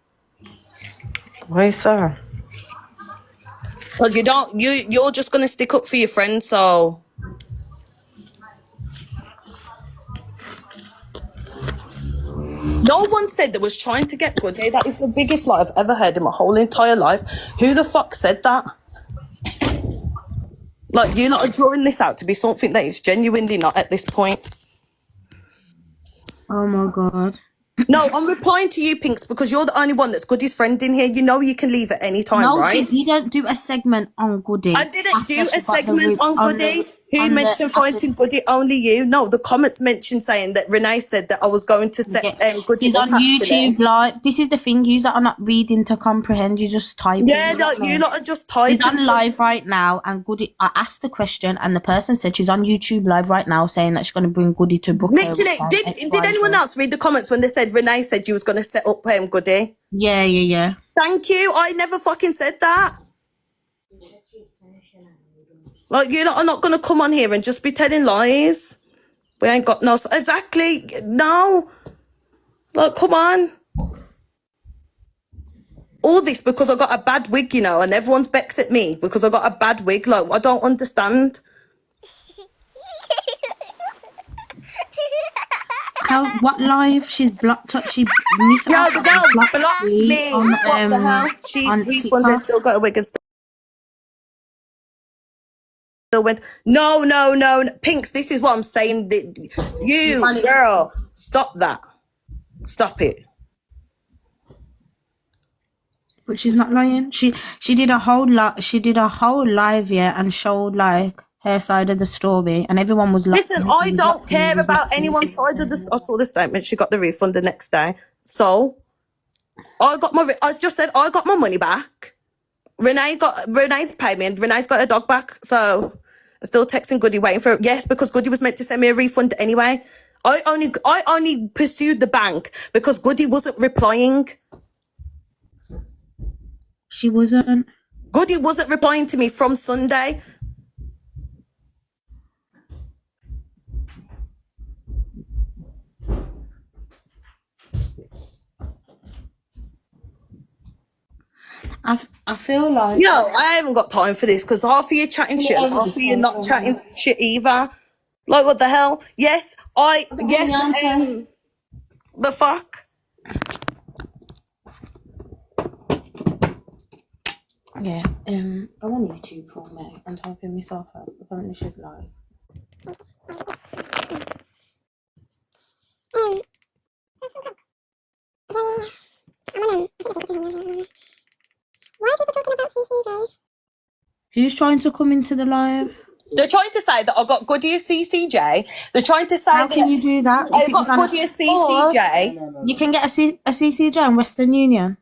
Why so? Because you're just going to stick up for your friends, so... No one said that was trying to get Goodie. That is the biggest lie I've ever heard in my whole entire life. Who the fuck said that? Like, you're not drawing this out to be something that is genuinely not at this point. Oh my God. No, I'm replying to you, Pinks, because you're the only one that's Goodie's friend in here. You know you can leave at any time, No, right? she didn't do a segment on Goodie. I didn't do After a she got the segment on Goodie. Who mentioned finding Goodie? Only you. No, the comments mentioned saying that Renee said that I was going to set Goodie She's on up, actually. YouTube Live. This is the thing. You that are not reading to comprehend. You just type. Yeah, like, you lot are just typing. She's on live right now, and Goodie. I asked the question, and the person said she's on YouTube Live right now, saying that she's going to bring Goodie to Brooklyn. Literally, did anyone else read the comments when they said Renee said you was going to set up Goodie? Yeah. Thank you. I never fucking said that. Like, you lot are not going to come on here and just be telling lies. We ain't got no... Exactly. No. Like, come on. All this because I got a bad wig, you know, and everyone's becks at me because I got a bad wig. Like, I don't understand. What live? She's blocked up. She missed. Yeah, the girl blocked me. On, What the hell? She refunded, still got a wig and still went, no. Pinks, this is what I'm saying. You, girl, stop that. Stop it. But she's not lying. She did a whole lot. She did a whole live, yeah, and showed like her side of the story, and everyone was like, listen, I don't care about anyone's side of this. I saw the statement. She got the refund the next day. So I just said I got my money back. Renee's paid me, and Renee's got her dog back. So I'm still texting Goodie, waiting for it. Yes, because Goodie was meant to send me a refund anyway. I only pursued the bank because Goodie wasn't replying. She wasn't. Goodie wasn't replying to me from Sunday. I feel like... Yo, I haven't got time for this because half of you chatting shit and half of you not chatting shit either. Like, what the hell? Yes, the fuck? Yeah, go on YouTube for me and type in Missrfab. Apparently she's live. Why are people talking about CCJ? Who's trying to come into the live? They're trying to say that I got Goodie a CCJ. They're trying to say How can you do that? I got Goodie a CCJ. You can get a CCJ in Western Union.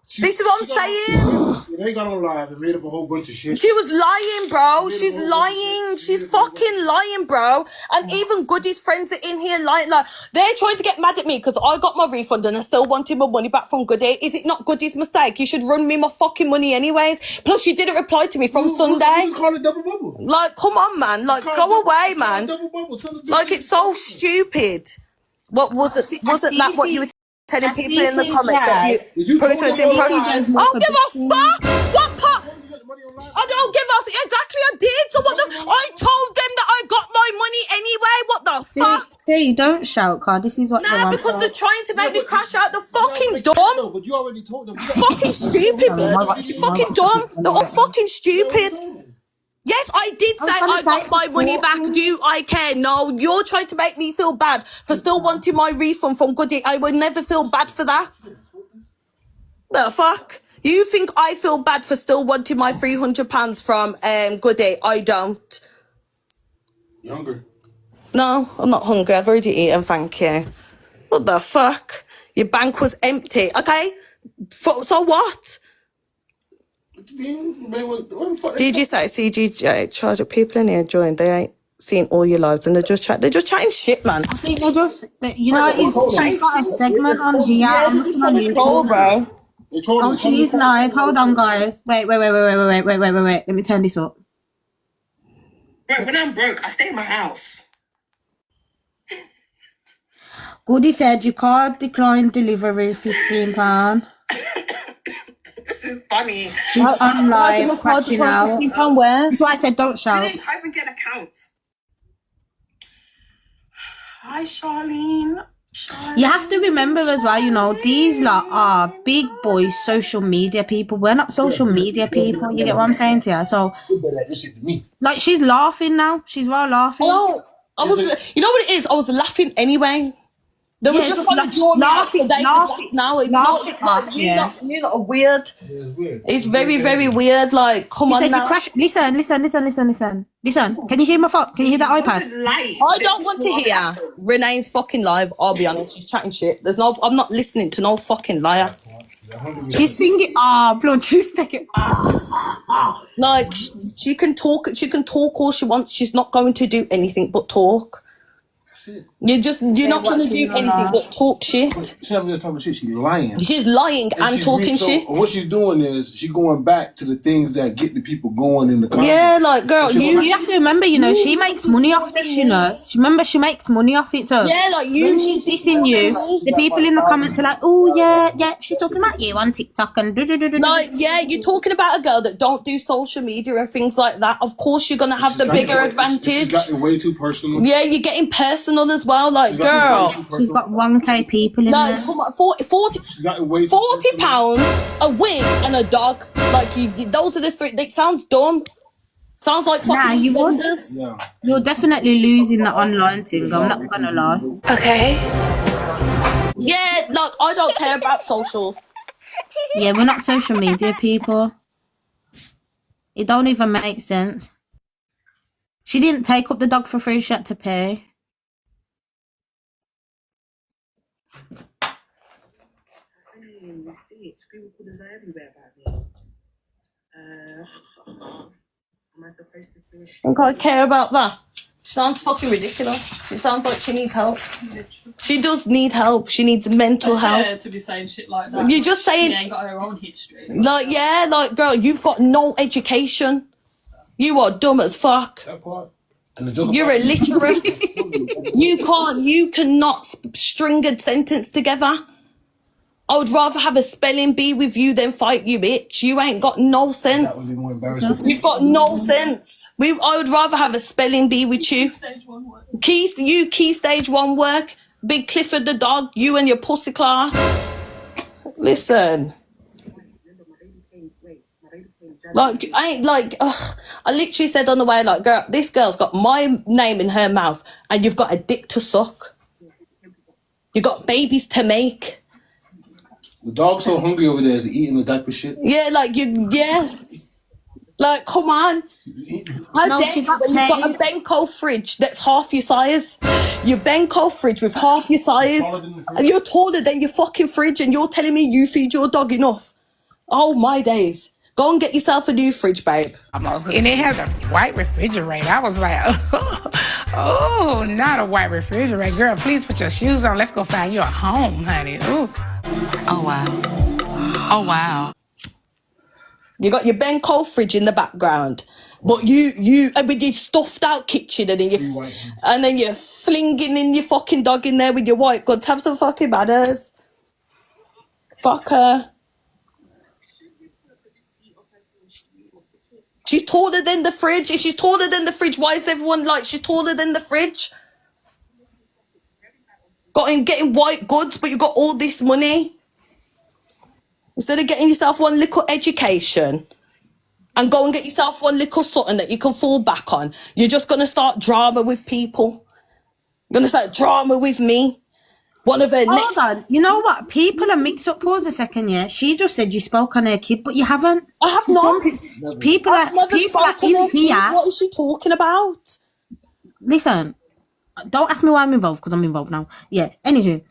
This is what I'm saying. They got on live and made up a whole bunch of shit. She was lying, bro. She's lying. She's fucking lying, bro. And even Goodie's friends are in here lying. Like, they're trying to get mad at me because I got my refund and I still wanted my money back from Goodie. Is it not Goodie's mistake? You should run me my fucking money anyways. Plus, she didn't reply to me from Sunday. You call it double bubble. Like, come on, man. Like, go away, man. Like, it's so stupid. What was it? Wasn't that what you were telling people in the comments that you posted in person? I don't give a fuck. What part? I don't give a fuck. Exactly, I did. So what the? I told them that I got my money anyway. What the fuck? See, don't shout, Car. This is what they want. Because they're trying to make me crash out. The fucking dumb. But you already told them. Fucking stupid, man. Fucking dumb. They're all fucking stupid. Yes, I did say I got my money back. Do I care? No, you're trying to make me feel bad for still wanting my refund from Goodie. I would never feel bad for that. The fuck? You think I feel bad for still wanting my £300 from Goodie? I don't. You hungry? No, I'm not hungry. I've already eaten, thank you. What the fuck? Your bank was empty. Okay, so what? What the fuck? Did you say CGJ charge up people in here joined? They ain't seen all your lives and they're just chatting shit, man. I think she's got a segment on here. I'm looking on YouTube. Bro. Oh, she is live. Hold on, guys. Wait. Let me turn this up. Bro, when I'm broke, I stay in my house. Goodie said you can't decline delivery, £15. This is funny. She's on live, crashing out. That's why I said don't shout. I didn't even get an account. Hi, Charlene. You have to remember as well, you know, these lot are big boys social media people. We're not social media people. You get what I'm saying to you? So, like, she's laughing now. She's well laughing. Oh, you know what it is? I was laughing anyway. They were just trying to draw me out so they could now. It's not you lot are weird. Yeah, it's weird. It's very, very weird. Like, come on now. Listen. Can you hear my phone? Can you hear that iPad? I don't want to hear Renee's fucking live. I'll be honest, she's chatting shit. I'm not listening to no fucking liar. She's singing. Blood, she's taking. Like, she can talk all she wants. She's not going to do anything but talk. You're not going to do anything but talk shit. She's not really talking shit. She's lying. She's lying and talking shit. What she's doing is she's going back to the things that get the people going in the comments. Yeah, like, girl, you have to remember, you know, she makes money off this, you know. Remember, she makes money off it. So yeah, like, you need this in you. The people in the comments are like, oh yeah, she's talking about you on TikTok and like, yeah, you're talking about a girl that don't do social media and things like that. Of course, you're gonna have the bigger advantage. She's gotten way too personal. Yeah, you're getting personal as well, like, girl. She's got 1k people in there. Come on, 40 £40 a wig and a dog. Like, those are the three. It sounds dumb. Sounds like fucking vendors. Yeah. You're definitely losing the online thing. I'm not gonna lie. Okay. Yeah, like, I don't care about social. Yeah, we're not social media people. It don't even make sense. She didn't take up the dog for free. She had to pay. See it. Screen recorders are everywhere about me. Am I supposed to finish? I don't care about that. She sounds fucking ridiculous. It sounds like she needs help. She does need help. She needs mental help. To be saying shit like that. You're just saying. She ain't got her own history. Like, yeah, like, girl, you've got no education. You are dumb as fuck. You're illiterate. You cannot string a sentence together. I would rather have a spelling bee with you than fight you, bitch. You ain't got no sense. That would be more embarrassing. You've got no sense. I would rather have a spelling bee with you. Key stage 1 work. Big Clifford the dog. You and your pussy class. Listen. Like, I ain't like, ugh. I literally said on the way, like, girl, this girl's got my name in her mouth and you've got a dick to suck. You got babies to make. The dog's so hungry over there is eating the diaper shit. Yeah, like, like, come on. How dare you when you've got a benco fridge that's half your size? Your benco fridge with half your size. And you're taller than your fucking fridge and you're telling me you feed your dog enough. Oh, my days. Go and get yourself a new fridge, babe. And it has a white refrigerator. I was like, oh, not a white refrigerator. Girl, please put your shoes on. Let's go find you a home, honey. Ooh. Oh, wow. Oh, wow. You got your benco fridge in the background. But you with your stuffed out kitchen and then you're flinging in your fucking dog in there with your white goods. Have some fucking manners. Fuck her. She's taller than the fridge. If she's taller than the fridge, why is everyone like she's taller than the fridge? Getting white goods, but you got all this money. Instead of getting yourself one little education and go and get yourself one little something that you can fall back on, you're just going to start drama with people. You're going to start drama with me. One of her Hold on. You know what? People are mixed up. Pause a second, yeah. She just said you spoke on her kid, but you haven't. I have not. People are in here. What is she talking about? Listen, don't ask me why I'm involved because I'm involved now. Yeah. Anywho,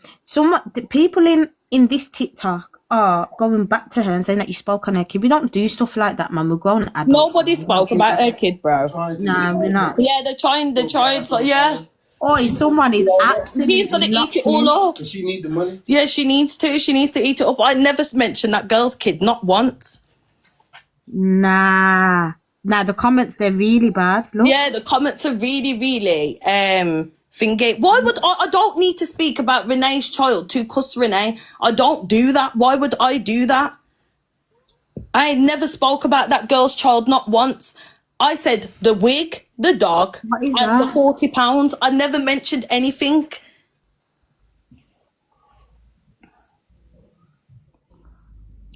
the people in this TikTok are going back to her and saying that you spoke on her kid. We don't do stuff like that, man. We're grown adults. Nobody spoke about her kid, bro. Nah, we're not. Yeah, they're trying, like, yeah. Oh, someone is absolutely. She's gonna eat it all up. Does she need the money? Yeah, she needs to. She needs to eat it up. I never mentioned that girl's kid, not once. Nah, the comments, they're really bad. Look. Yeah, the comments are really, really thingy. Why would I don't need to speak about Renee's child to cuss Renee. I don't do that. Why would I do that? I never spoke about that girl's child, not once. I said the wig, the dog, and the £40. I never mentioned anything.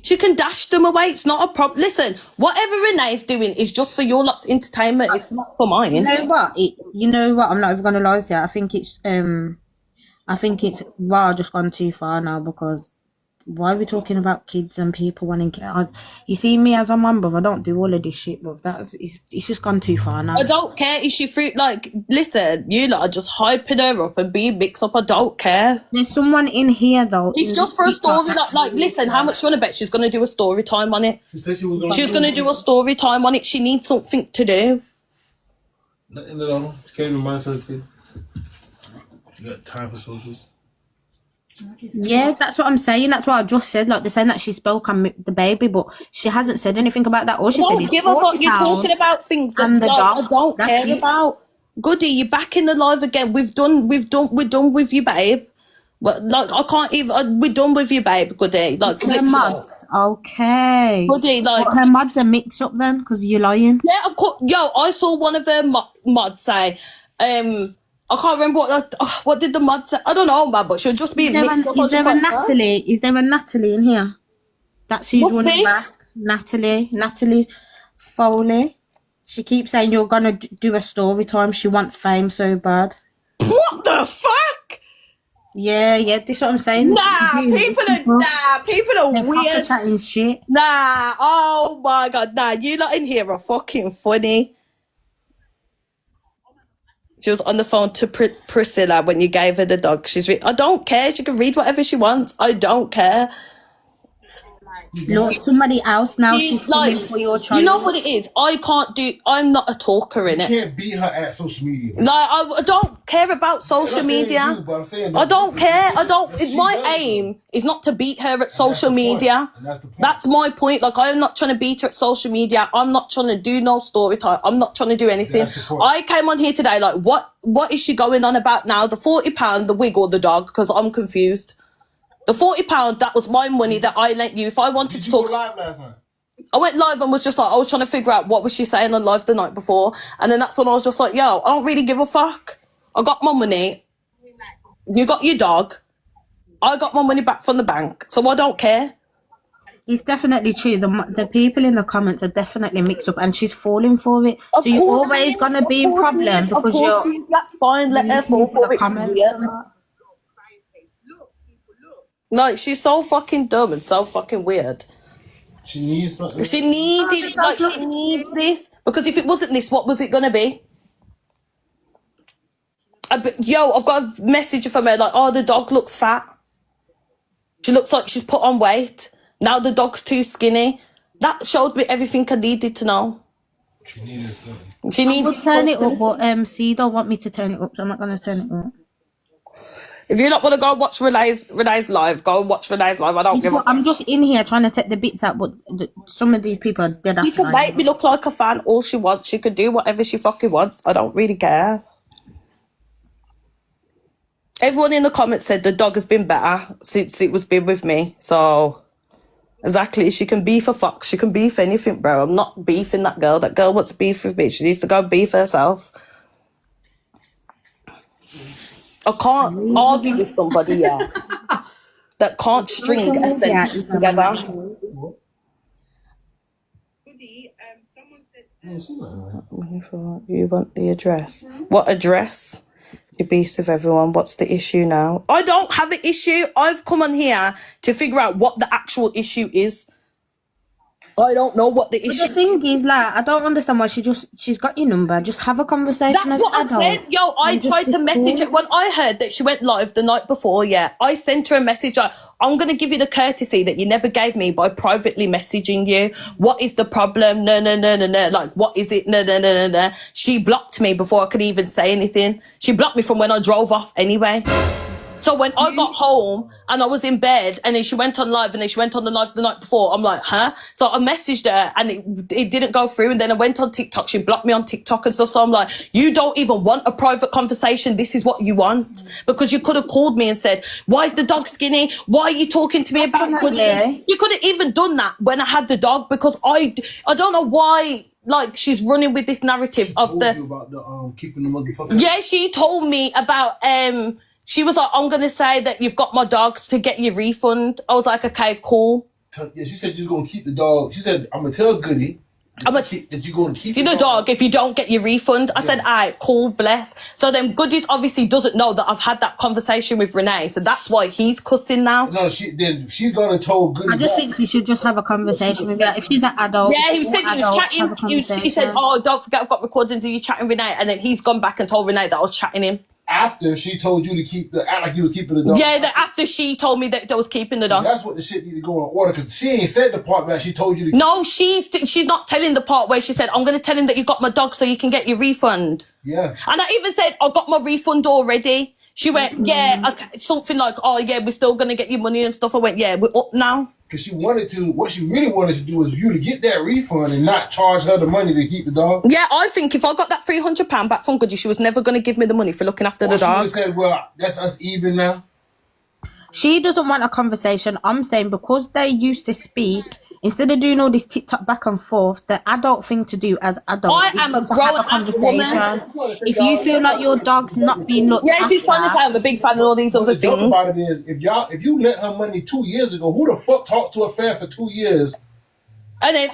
She can dash them away. It's not a problem. Listen, whatever Renee's doing is just for your lot's entertainment. It's not for mine. You know what? I'm not even gonna lie to you. I think it's just gone too far now, because why are we talking about kids and people wanting kids? You see me as a mum, but I don't do all of this shit, but it's just gone too far now. I don't care. Is she free? Like, listen, you lot are just hyping her up and being mixed up. I don't care. There's someone in here, though. It's just for a story. Like, listen, how much do you want to bet she's going to do a story time on it? She said she was going to do a story time on it. She needs something to do. Nothing at all. She can't even mind her kid. You got time for socials? Yeah, that's what I'm saying. That's what I just said. Like, they're saying that she spoke on the baby, but she hasn't said anything about that. All she said is, give a fuck. You're talking about things that like, I don't care about. Goodie, you're back in the live again. We're done with you, babe. But like, I can't even. We're done with you, babe. Goodie, like her mods. Okay. Goodie, like but her mods are mixed up then, because you're lying. Yeah, of course. Yo, I saw one of her mods say, I can't remember what did the mod say. I don't know, man, but she'll just be mixed up. Is there a Natalie? Is there a Natalie in here? That's who's running back. Natalie Foley. She keeps saying you're gonna do a story time. She wants fame so bad. What the fuck? Yeah, this is what I'm saying. People are weird. Chatting shit. Nah, oh my god, nah, you lot in here are fucking funny. She was on the phone to Priscilla when you gave her the dog. I don't care. She can read whatever she wants. I don't care. Look, somebody else now. She's coming for your child. You know what it is? I'm not a talker, innit? You can't beat her at social media. Like, I don't care about social media. I don't care. My aim is not to beat her at social media. That's my point. Like, I'm not trying to beat her at social media. I'm not trying to do no story time. I'm not trying to do anything. I came on here today, like, what is she going on about now? The £40, the wig, or the dog? Because I'm confused. The £40, that was my money that I lent you. If I wanted to talk... live last night? I went live and was just like, I was trying to figure out what was she saying on live the night before. And then that's when I was just like, yo, I don't really give a fuck. I got my money. You got your dog. I got my money back from the bank. So I don't care. It's definitely true. The people in the comments are definitely mixed up, and she's falling for it. So you're always going to be in problem because you're... That's fine. Let her fall for it. Like, she's so fucking dumb and so fucking weird. She needs something. She needs this. Because if it wasn't this, what was it going to be? Yo, I've got a message from her like, oh, the dog looks fat. She looks like she's put on weight. Now the dog's too skinny. That showed me everything I needed to know. She needed something. She needs to turn it up, but C don't want me to turn it up, so I'm not going to turn it up. If you not want to go watch Renee's live, go and watch Renee's live. I don't give a fuck. I'm just in here trying to take the bits out, but some of these people are dead. She can make me look like a fan all she wants. She can do whatever she fucking wants. I don't really care. Everyone in the comments said the dog has been better since it was been with me. So, exactly, she can beef a fox. She can beef anything, bro. I'm not beefing that girl. That girl wants to beef with me. She needs to go beef herself. I can't argue with somebody that can't string a sentence together. You want the address? What address? She beefs with everyone. What's the issue now? I don't have an issue. I've come on here to figure out what the actual issue is. I don't know what the But issue the thing is, like, I don't understand why she's got your number. Just have a conversation That's as what adult. I said. Yo, I tried to message her. When I heard that she went live the night before, yeah, I sent her a message like, I'm going to give you the courtesy that you never gave me by privately messaging you. What is the problem? No. Like, what is it? No. She blocked me before I could even say anything. She blocked me from when I drove off anyway. So when I got home and I was in bed and then she went on live and then she went on the live the night before, I'm like, huh? So I messaged her and it didn't go through. And then I went on TikTok. She blocked me on TikTok and stuff. So I'm like, you don't even want a private conversation. This is what you want. Because you could have called me and said, why is the dog skinny? Why are you talking to me about goodies? You could have even done that when I had the dog, because I don't know why. Like, she's running with this narrative of the... about the keeping the motherfucker. Yeah, she told me about... She was like, I'm going to say that you've got my dogs to get your refund. I was like, okay, cool. Yeah, she said you're going to keep the dog. She said, I'm going to tell Goodie that you're going to keep the dog if you don't get your refund. I said, all right, cool, bless. So then Goodies obviously doesn't know that I've had that conversation with Renee. So that's why he's cussing now. No, then she's going to tell Goodie. I just think she should just have a conversation with her. If she's an adult. Yeah, he said he was chatting. He said, oh, don't forget I've got recordings of you chatting Renee. And then he's gone back and told Renee that I was chatting him. After she told you to act like you was keeping the dog. Yeah, after she told me that I was keeping the dog. That's what the shit need to go in order, because she ain't said the part where she told you to. No, she's not telling the part where she said, I'm going to tell him that you've got my dog so you can get your refund. Yeah. And I even said, I got my refund already. She went, yeah, okay, something like, oh yeah, we're still going to get your money and stuff. I went, yeah, we're up now. Because what she really wanted to do was you to get that refund and not charge her the money to keep the dog. Yeah, I think if I got that £300 back from Goodie, she was never going to give me the money for looking after the dog. She said, well, that's us even now. She doesn't want a conversation. I'm saying because they used to speak, instead of doing all this TikTok back and forth, the adult thing to do as adults I am a grown conversation. If you feel like your dog's not being looked after, she's trying to say I'm a big fan of all these other things. The about it is, if you lent her money 2 years ago, who the fuck talked to a fan for 2 years? And then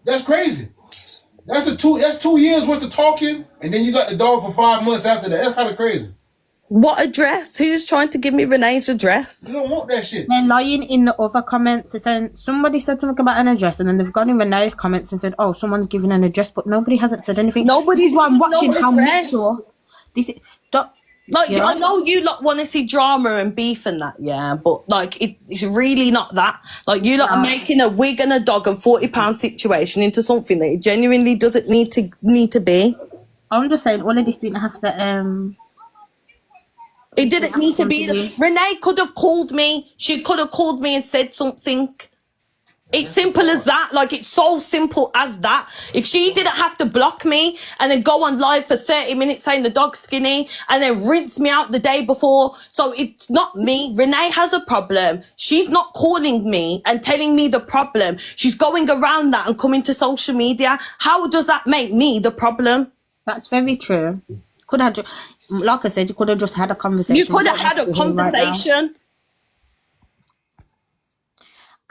that's crazy. That's 2 years worth of talking, and then you got the dog for 5 months after that. That's kind of crazy. What address? Who's trying to give me Renee's address? You don't want that shit. They're lying in the other comments. They're saying somebody said something about an address, and then they've gone in Renee's comments and said, oh, someone's given an address, but nobody hasn't said anything. This is why I'm watching how Mitchell. I know you lot want to see drama and beef and that, yeah, but like it's really not that. Like you lot are making a wig and a dog and £40 situation into something that it genuinely doesn't need to be. I'm just saying, all of this didn't have to. It didn't need to be. Renee could have called me. She could have called me and said something. It's simple as that. Like, it's so simple as that. If she didn't have to block me and then go on live for 30 minutes saying the dog's skinny and then rinse me out the day before. So it's not me. Renee has a problem. She's not calling me and telling me the problem. She's going around that and coming to social media. How does that make me the problem? That's very true. Could have, like I said, you could have just had a conversation. You could have had a conversation.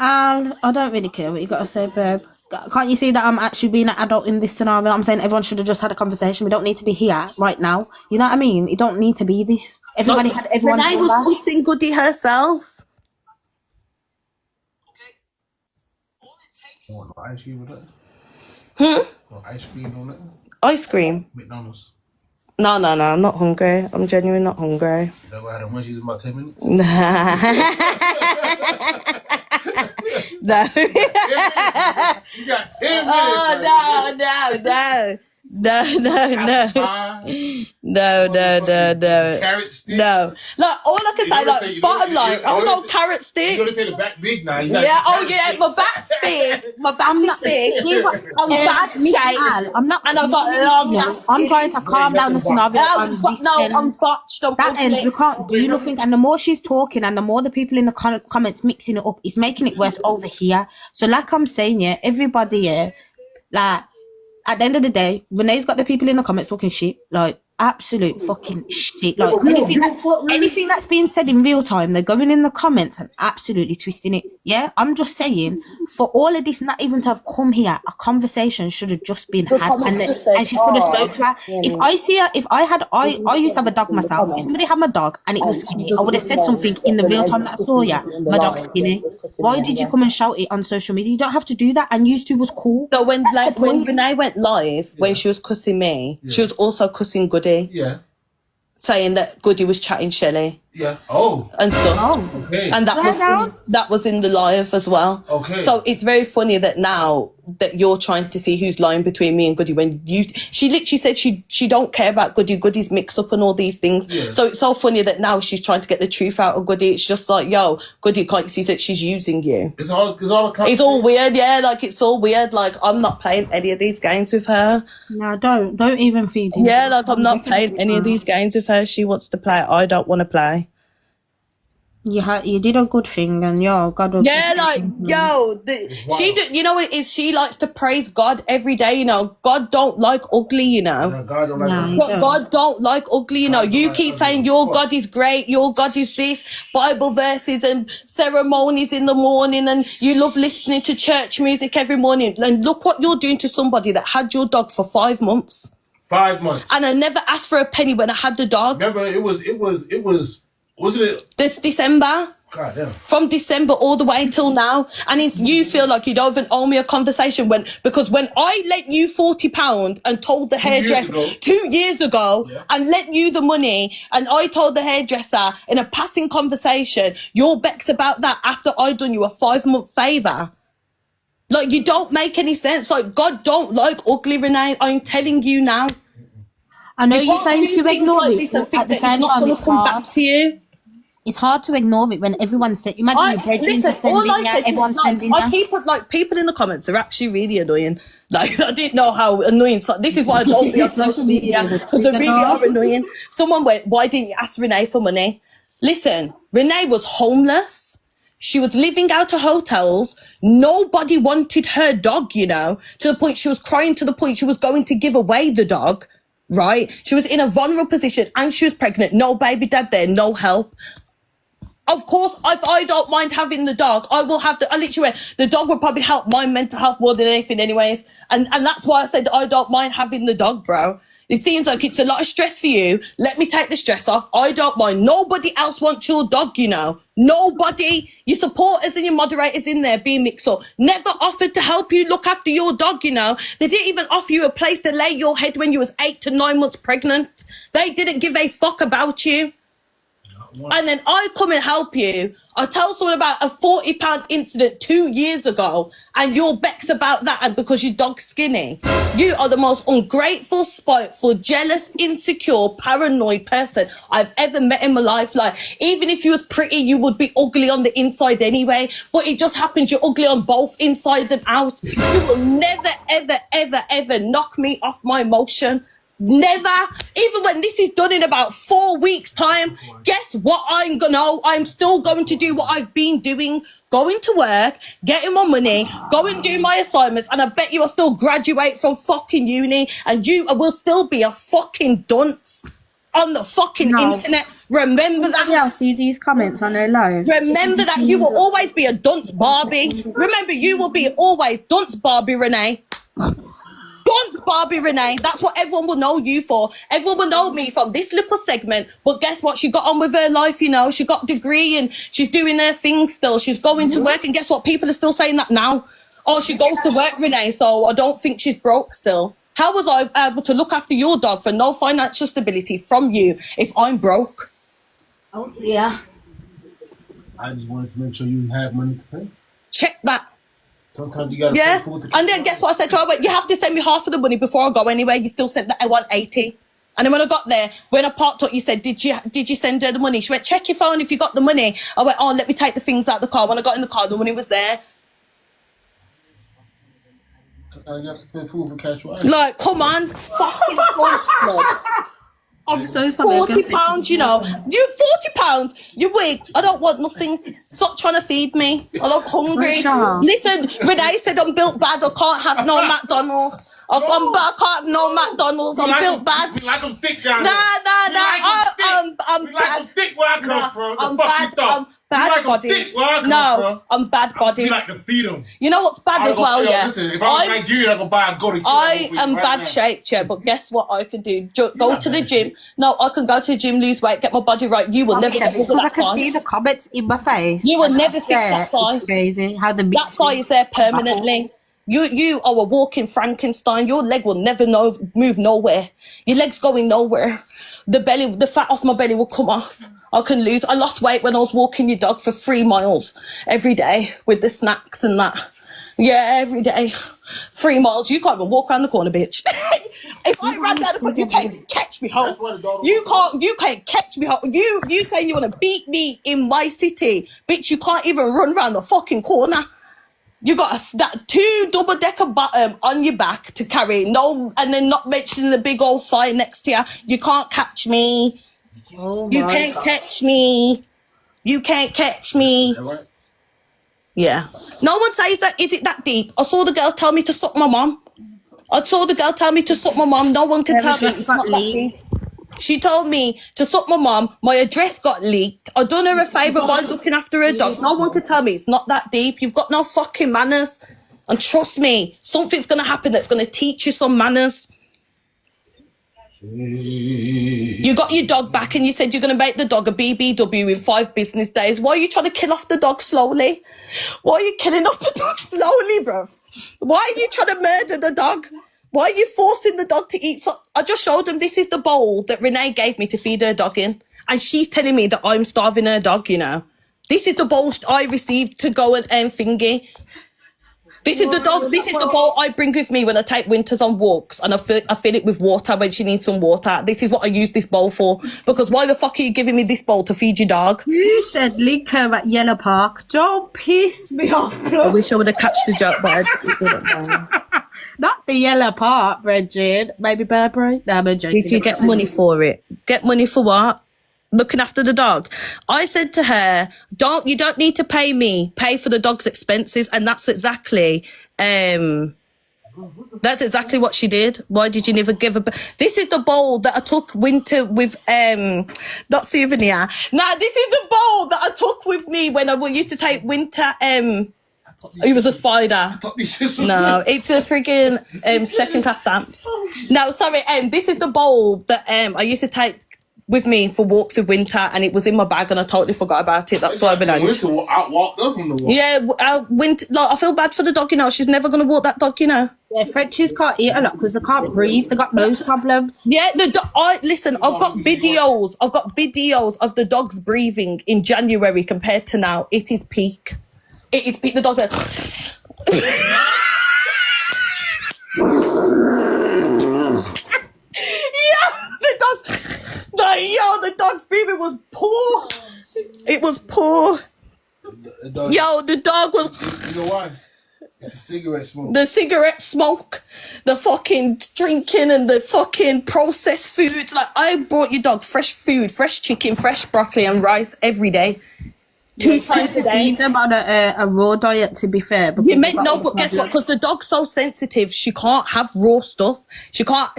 Right, I don't really care what you got to say, babe. Can't you see that I'm actually being an adult in this scenario? I'm saying everyone should have just had a conversation. We don't need to be here right now. You know what I mean? It don't need to be this. Everybody had everyone. Renee was pushing Goodie herself. Ice cream with that? Ice cream on that? Ice cream? McDonald's. No, I'm not hungry. I'm genuinely not hungry. You know I had a munchies in about 10 minutes? No. You got 10 minutes. Oh, no. Carrot sticks. No. Like, all I can say, like, bottom line, I'll go carrot sticks. You're going to say the back big now. Yeah, oh yeah, my back's big. My back is big. I'm bad shape. I'm not. And I've got long ass. I'm trying to calm down the scenario. I'm botched. That ends. You can't do nothing. And the more she's talking and the more the people in the comments mixing it up, it's making it worse over here. So like I'm saying, yeah, everybody here, like, at the end of the day, Renee's got the people in the comments talking shit, like absolute fucking shit. Like anything that's being said in real time, they're going in the comments and absolutely twisting it. Yeah, I'm just saying, for all of this not even to have come here, a conversation should have just been had, and she could have spoke to her. If I see her, if I used to have a dog myself. If somebody had my dog and it was skinny, I would have said something in the real time that I saw you. My dog's skinny. Why did you come and shout it on social media? You don't have to do that. And you two was cool. So when Renee went live, when she was cussing me, she was also cussing Goodie. Yeah. Saying that Goodie was chatting Shelley. Yeah. Oh. And stuff. Oh. Okay. And that was in the live as well. Okay. So it's very funny that now that you're trying to see who's lying between me and Goodie, when she literally said she don't care about Goodie. Goodie's mix up and all these things. Yeah. So it's so funny that now she's trying to get the truth out of Goodie. It's just like, yo, Goodie can't see that she's using you. It's all weird, yeah. Like it's all weird. Like I'm not playing any of these games with her. No, don't even feed him. Yeah, like I'm not playing any of these games with her. She wants to play. I don't want to play. You did a good thing, and yo, God will. Yeah, like yo, you know what it is. She likes to praise God every day. You know, God don't like ugly. You know, God don't like ugly. You know, you keep saying your God is great, your God is this, Bible verses and ceremonies in the morning, and you love listening to church music every morning. And look what you're doing to somebody that had your dog for 5 months. 5 months. And I never asked for a penny when I had the dog. Remember, it was. Wasn't it? This December. God damn. From December all the way till now. And you feel like you don't even owe me a conversation because when I lent you £40 and told the hairdresser 2 years ago and lent you the money, and I told the hairdresser in a passing conversation, you're vexed about that after I done you a 5-month favour. Like, you don't make any sense. Like, God don't like ugly, Renee. I'm telling you now. I know you're saying to ignore it, but at the same time, it's hard. Back to you. It's hard to ignore it when everyone's saying, imagine your brethren everyone's sending people in the comments are actually really annoying. Like, I didn't know how annoying. So this is why I don't be on social media, because they really are annoying. Someone went, why didn't you ask Renee for money? Listen, Renee was homeless. She was living out of hotels. Nobody wanted her dog, you know, to the point she was crying, to the point she was going to give away the dog. Right? She was in a vulnerable position and she was pregnant. No baby dad there, no help. Of course, if I don't mind having the dog, I literally went, the dog would probably help my mental health more than anything anyways. And that's why I said I don't mind having the dog, bro. It seems like it's a lot of stress for you. Let me take the stress off. I don't mind. Nobody else wants your dog, you know. Nobody. Your supporters and your moderators in there being mixed up never offered to help you look after your dog, you know. They didn't even offer you a place to lay your head when you was 8 to 9 months pregnant. They didn't give a fuck about you. And then I come and help you. I tell someone about a £40 incident 2 years ago and you're vexed about that, and because your dog's skinny. You are the most ungrateful, spiteful, jealous, insecure, paranoid person I've ever met in my life. Like, even if you was pretty, you would be ugly on the inside anyway. But it just happens you're ugly on both inside and out. You will never, ever, ever, ever knock me off my motion. Never. Even when this is done in about 4 weeks' time, guess what I'm still going to do what I've been doing. Going to work, getting my money, go and do my assignments, and I bet you I'll still graduate from fucking uni, and you will still be a fucking dunce on the fucking internet. Remember that. Yeah, I'll see these comments on their live. Remember that you will always be a dunce Barbie. Remember, you will be always dunce Barbie Renee. Dunce Barbie Renee. That's what everyone will know you for. Everyone will know me from this little segment. But guess what? She got on with her life, you know. She got a degree and she's doing her thing still. She's going to work, and guess what? People are still saying that now. Oh, she goes to work, Renee, so I don't think she's broke still. How was I able to look after your dog for no financial stability from you if I'm broke? Oh, yeah. I just wanted to make sure you have money to pay. Check that. Sometimes you gotta pay food to keep. And then guess what I said to her? I went, you have to send me half of the money before I go anyway. You still sent that I want 80. And then when I got there, when I parked up, you said, did you send her the money? She went, check your phone if you got the money. I went, oh, let me take the things out of the car. When I got in the car, the money was there. You have to pay food for casual. Like, come on, fucking blood. I'm so sorry. £40, you know. You £40, you weak. I don't want nothing. Stop trying to feed me. I'm hungry. Listen, Renee said I'm built bad. I can't have no McDonald's. I can't have no McDonald's. I'm built bad. You like them thick down Nah. I'm bad. bad. Like them thick where I come from. I'm bad. I'm bad like body. Thick, where I come No, from. I'm bad body. You like to feed them. You know what's bad as well, yeah? Listen, if I was Nigerian, I could buy a goodie. I am bad shaped, yeah, but guess what I can do? Go to the gym. No, I can go to the gym, lose weight, get my body right. You will never get because I can see the comments in my face. You will never fix that size. It's crazy how the that size is there permanently. You are a walking Frankenstein. Your leg will never move nowhere. Your leg's going nowhere. The fat off my belly will come off. I lost weight when I was walking your dog for 3 miles every day with the snacks and that. Yeah, every day. 3 miles. You can't even walk around the corner, bitch. If I ran down the corner, you can't catch me, ho. You can't catch me, ho. You saying you want to beat me in my city. Bitch, you can't even run around the fucking corner. You got that 2 double-decker bottom on your back to carry. No, and then not mentioning the big old thigh next to you. You can't catch me. You can't catch me. You can't catch me. Yeah. No one says that. Is it that deep? I saw the girls tell me to suck my mum. No one can tell me it's not that deep. She told me to suck my mum. My address got leaked. I done her a favour by looking after her dog. No one could tell me it's not that deep. You've got no fucking manners. And trust me, something's going to happen that's going to teach you some manners. You got your dog back and you said you're going to make the dog a BBW in 5 business days. Why are you trying to kill off the dog slowly? Why are you killing off the dog slowly, bro? Why are you trying to murder the dog? Why are you forcing the dog to eat? So I just showed them this is the bowl that Renee gave me to feed her dog in. And she's telling me that I'm starving her dog, you know. This is the bowl I received to go and thingy. This is the bowl I bring with me when I take Winters on walks, and I fill it with water when she needs some water. This is what I use this bowl for. Because why the fuck are you giving me this bowl to feed your dog? You said link her at Yellow Park. Don't piss me off, bro. I wish I would have catched the joke, but I didn't. Not the Yellow Park, Bridget. Maybe Burberry. No, I'm joking. Did you get money for it? Get money for what? Looking after the dog. I said to her, you don't need to pay me. Pay for the dog's expenses. And that's exactly what she did. Why did you never give her? This is the bowl that I took Winter with, not souvenir. Nah, this is the bowl that I took with me when I used to take Winter, he was a spider. No, it's a friggin' second class stamps. No, sorry, this is the bowl that I used to take with me for walks with Winter, and it was in my bag and I totally forgot about it. That's why I've been on. Winter outwalked us on the walk. Yeah, Winter, like, I feel bad for the dog, you know. She's never going to walk that dog, you know. Yeah, Frenchies can't eat a lot because they can't breathe. They got nose problems. Yeah, listen, I've got videos of the dogs breathing in January compared to now. It is peak. It is peak. The dogs are... the dog's breathing was poor. It was poor. The dog was... You know why? It's cigarette smoke. The cigarette smoke, the fucking drinking and the fucking processed foods. Like, I brought your dog fresh food, fresh chicken, fresh broccoli and rice every day. 2 times a day. Feed them on a raw diet, to be fair. But guess what? Because the dog's so sensitive, she can't have raw stuff. She can't.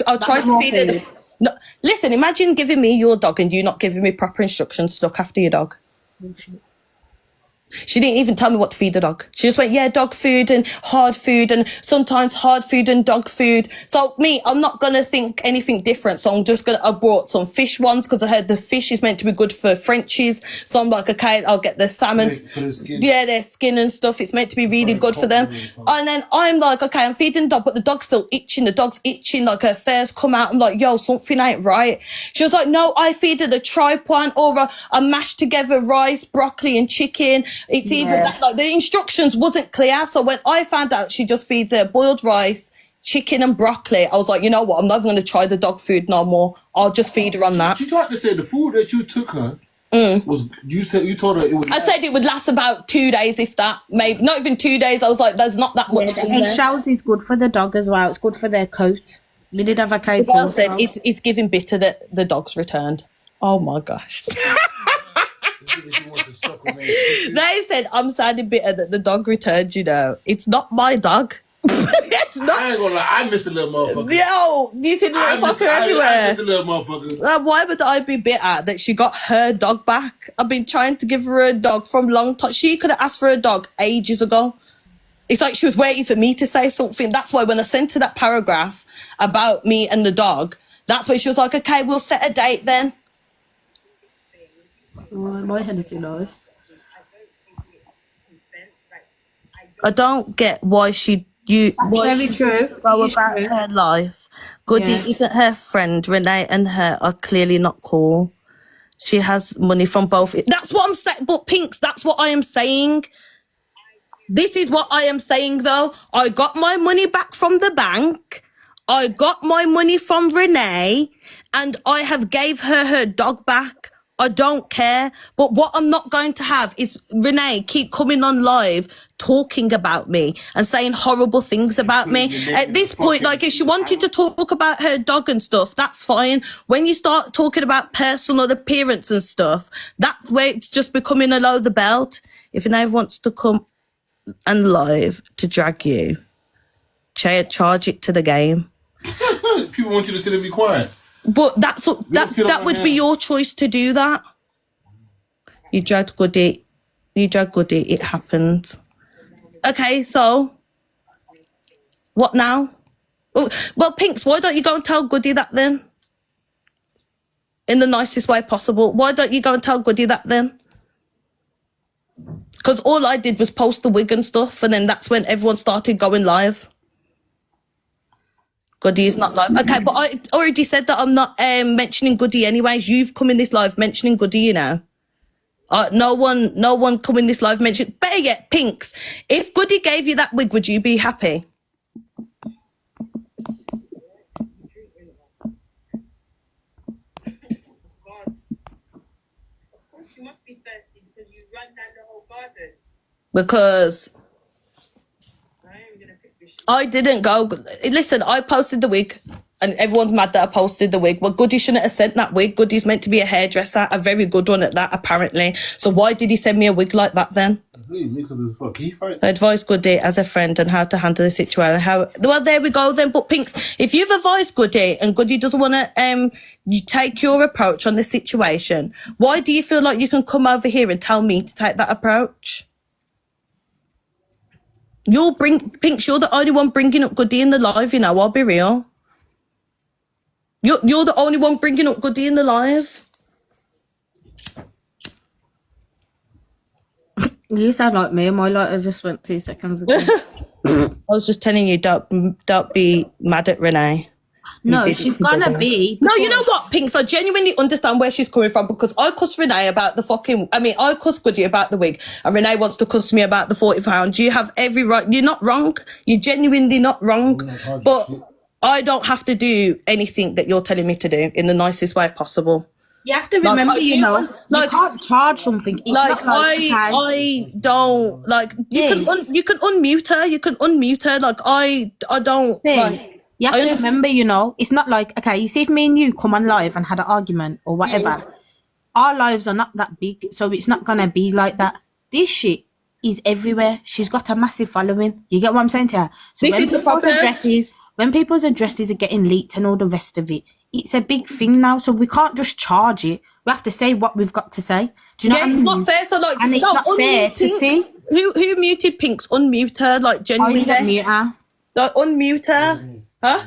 I'll try to feed her. No, listen. Imagine giving me your dog and you not giving me proper instructions to look after your dog. She didn't even tell me what to feed the dog. She just went, yeah, dog food and hard food, and sometimes hard food and dog food. So I'm not going to think anything different. So I brought some fish ones because I heard the fish is meant to be good for Frenchies. So I'm like, okay, I'll get the salmon. Yeah, their skin and stuff. It's meant to be really good for them. And then I'm like, okay, I'm feeding the dog, but the dog's still itching. The dog's itching, like her fur's come out. I'm like, yo, something ain't right. She was like, no, I feed her the tripod or a mashed together rice, broccoli and chicken. It's either that, like, the instructions wasn't clear. So when I found out she just feeds her boiled rice, chicken and broccoli, I was like, you know what? I'm not going to try the dog food no more. I'll just feed her on that. She tried to say the food that you took her was, you told her it would... I said it would last about 2 days, if that. Maybe not even 2 days. I was like, there's not that much in there. Eggshells is good for the dog as well. It's good for their coat. We did have a coat. The said it's giving bitter that the dog's returned. Oh my gosh. They said I'm sounding bitter that the dog returned, you know. It's not my dog. It's not. I ain't gonna lie, I miss the little motherfucker. Yo, you see the little fucker everywhere. I miss the little motherfucker. Why would I be bitter that she got her dog back? I've been trying to give her a dog from long time. She could have asked for a dog ages ago. It's like she was waiting for me to say something. That's why when I sent her that paragraph about me and the dog, that's why she was like, okay, we'll set a date then. My head is too nice. I don't get why very true. Go about her life. Goodie isn't her friend. Renee and her are clearly not cool. She has money from both. That's what I'm saying. But Pinks, that's what I am saying. This is what I am saying though. I got my money back from the bank. I got my money from Renee, and I have gave her dog back. I don't care. But what I'm not going to have is Renee keep coming on live talking about me and saying horrible things about me. At this point, like, if she wanted to talk about her dog and stuff, that's fine. When you start talking about personal appearance and stuff, that's where it's just becoming a low the belt. If Renee wants to come and live to drag you, charge it to the game. People want you to sit and be quiet. But that would be your choice to do that. You dragged Goodie. It happened. Okay, so what now? Well, Pinks, why don't you go and tell Goodie that then? In the nicest way possible. Why don't you go and tell Goodie that then? Because all I did was post the wig and stuff, and then that's when everyone started going live. Goodie is not live. Okay, but I already said that I'm not mentioning Goodie anyways. You've come in this live mentioning Goodie, you know. No one come in this live mention. Better yet, Pinks, if Goodie gave you that wig, would you be happy? Of course, you must be thirsty because you run down the whole garden. Because I didn't go. Listen, I posted the wig and everyone's mad that I posted the wig. Well, Goodie shouldn't have sent that wig. Goodie's meant to be a hairdresser, a very good one at that, apparently. So why did he send me a wig like that then? Advise Goodie as a friend on how to handle the situation. Well, there we go then. But Pinks, if you've advised Goodie and Goodie doesn't want to you take your approach on the situation, why do you feel like you can come over here and tell me to take that approach? Pinks, you're the only one bringing up Goodie in the live, you know, I'll be real. You're the only one bringing up Goodie in the live. You sound like me. My lighter just went 2 seconds ago. I was just telling you, don't be mad at Renee. No, she's gonna be. No, you know what, Pinks? I genuinely understand where she's coming from because I cussed Renee about I cussed Goodie about the wig and Renee wants to cuss me about the £40. You have every right. You're not wrong. You're genuinely not wrong. But I don't have to do anything that you're telling me to do in the nicest way possible. You have to remember, you can't charge something. It's I don't like. You can unmute her. You can unmute her. Like I don't. Like, you have to remember, it's not like, okay, you see if me and you come on live and had an argument or whatever, our lives are not that big, so it's not gonna be like that. This shit is everywhere. She's got a massive following. You get what I'm saying to her? So when people's addresses are getting leaked and all the rest of it, it's a big thing now. So we can't just charge it. We have to say what we've got to say. Do you know what I mean? It's not fair. So like, and it's not fair to see. Who muted Pinks? Unmute her, like genuinely. Unmute her. Like unmute her. Huh?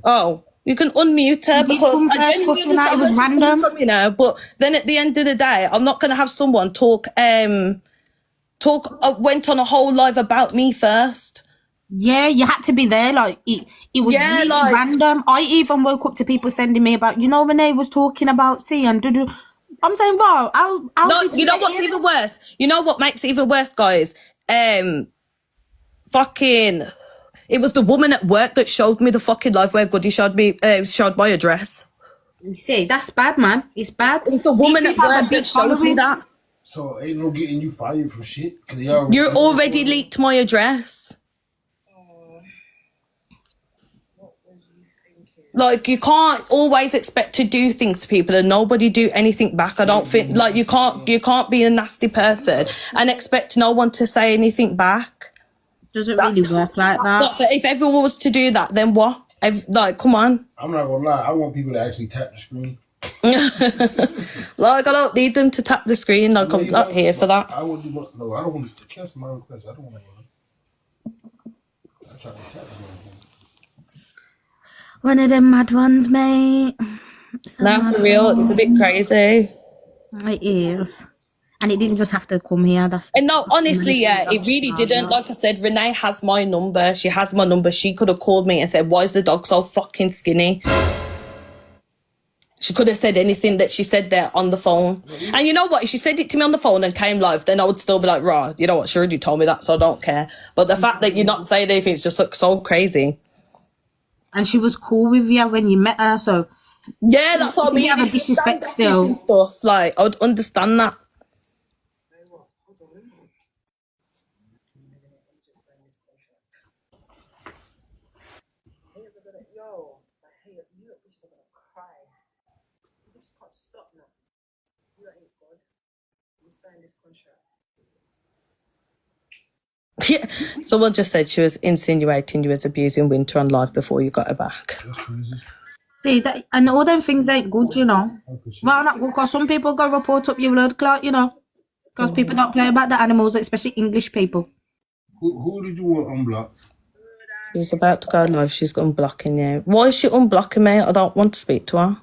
Oh, you can unmute her because I genuinely understand it was random. From, but then at the end of the day, I'm not going to have someone went on a whole live about me first. Yeah, you had to be there. Like it was really random. I even woke up to people sending me about, Renee was talking about C and do. I'm saying, wow, you know what's even worse? You know what makes it even worse, guys? It was the woman at work that showed me the fucking live where Goodie showed my address. You see, that's bad, man. It's bad. It's the woman at work that showed me that. So ain't no getting you fired from shit. You already leaked my address. Like, you can't always expect to do things to people and nobody do anything back. I don't think, like, you can't be a nasty person and expect no one to say anything back. Doesn't really work like that. But if everyone was to do that, then what? Like, come on. I'm not gonna lie. I want people to actually tap the screen. Like, I don't need them to tap the screen. Like, I'm not here for that. I wouldn't do no. I don't want to cancel my request. I don't want to. I try to tap the One of them mad ones, mate. Nah, for real, it's a bit crazy. It is. And it didn't just have to come here. And no, honestly, yeah, it really didn't. Like I said, Renee has my number. She has my number. She could have called me and said, why is the dog so fucking skinny? She could have said anything that she said there on the phone. And you know what? If she said it to me on the phone and came live, then I would still be like, right, you know what? She already told me that, so I don't care. But the fact that you're not saying anything is just like so crazy. And she was cool with you when you met her, so... Yeah, that's what I mean. You have a disrespect still. Stuff, like, I would understand that. Yeah, someone just said she was insinuating you was abusing Winter on live before you got her back. That's crazy. See, that, and all them things ain't good, you know. Well, not good, because some people go report up your blood clot, you know. Because people don't play about the animals, especially English people. Who did you want unblocked? She's about to go live. She's unblocking you. Why is she unblocking me? I don't want to speak to her.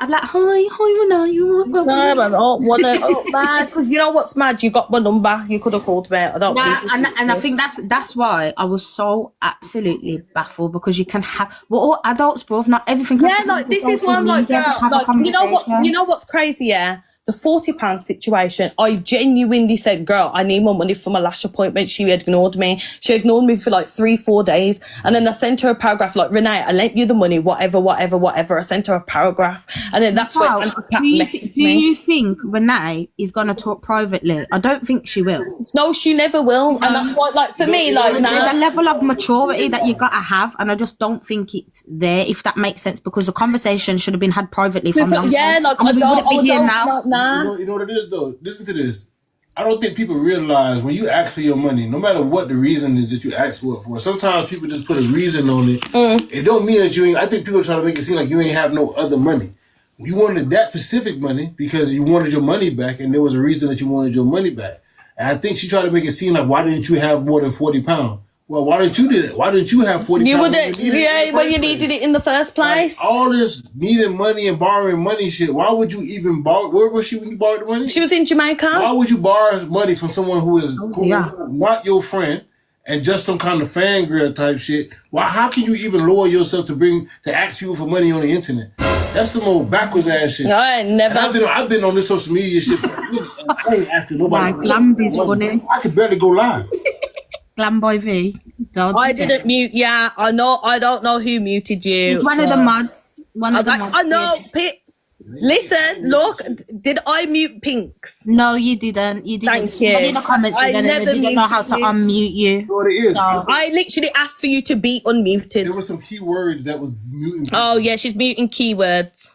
I'm like, hi, Renee, you want no, man, I don't want to. Oh, man, because you know what's mad? You got my number. You could have called me. I don't. And I think that's why I was so absolutely baffled, because you can have all adults, bro. Not everything. Yeah, like this is why I'm like, girl, like you know what? You know what's crazy? Yeah. The £40 situation, I genuinely said, girl, I need more money for my lash appointment. She ignored me. She ignored me for like 3-4 days. And then I sent her a paragraph like, Renee, I lent you the money, whatever. I sent her a paragraph. And then that's when messaged me. Do you think Renee is going to talk privately? I don't think she will. No, she never will. And that's why, like, for me, like, there's a level of maturity that you got to have. And I just don't think it's there, if that makes sense, because the conversation should have been had privately from long yeah, like, I don't You know what it is, though? Listen to this. I don't think people realize when you ask for your money, no matter what the reason is that you ask for it for, sometimes people just put a reason on it. It don't mean that you ain't... I think people try to make it seem like you ain't have no other money. You wanted that specific money because you wanted your money back, and there was a reason that you wanted your money back. And I think she tried to make it seem like, why didn't you have more than £40? Well, why didn't you do it? Why didn't you have £40? You wouldn't, when you needed it in the first place. Like, all this needing money and borrowing money shit. Why would you even borrow? Where was she when you borrowed the money? She was in Jamaica. Why would you borrow money from someone who is not your friend and just some kind of fangirl type shit? Why? How can you even lower yourself to ask people for money on the internet? That's some old backwards ass shit. No, I ain't never. I've been on this social media shit for I ain't asking nobody. Glam is funny. I could barely go live. Glam Boy V. I didn't mute. Yeah, I know. I don't know who muted you. It's one of the mods. I know. Listen, look. Did I mute Pinks? No, you didn't. You didn't. Thank you. In the comments, they didn't know how to unmute you. You know what it is? So. I literally asked for you to be unmuted. There were some keywords that was muting. Oh yeah, she's muting keywords.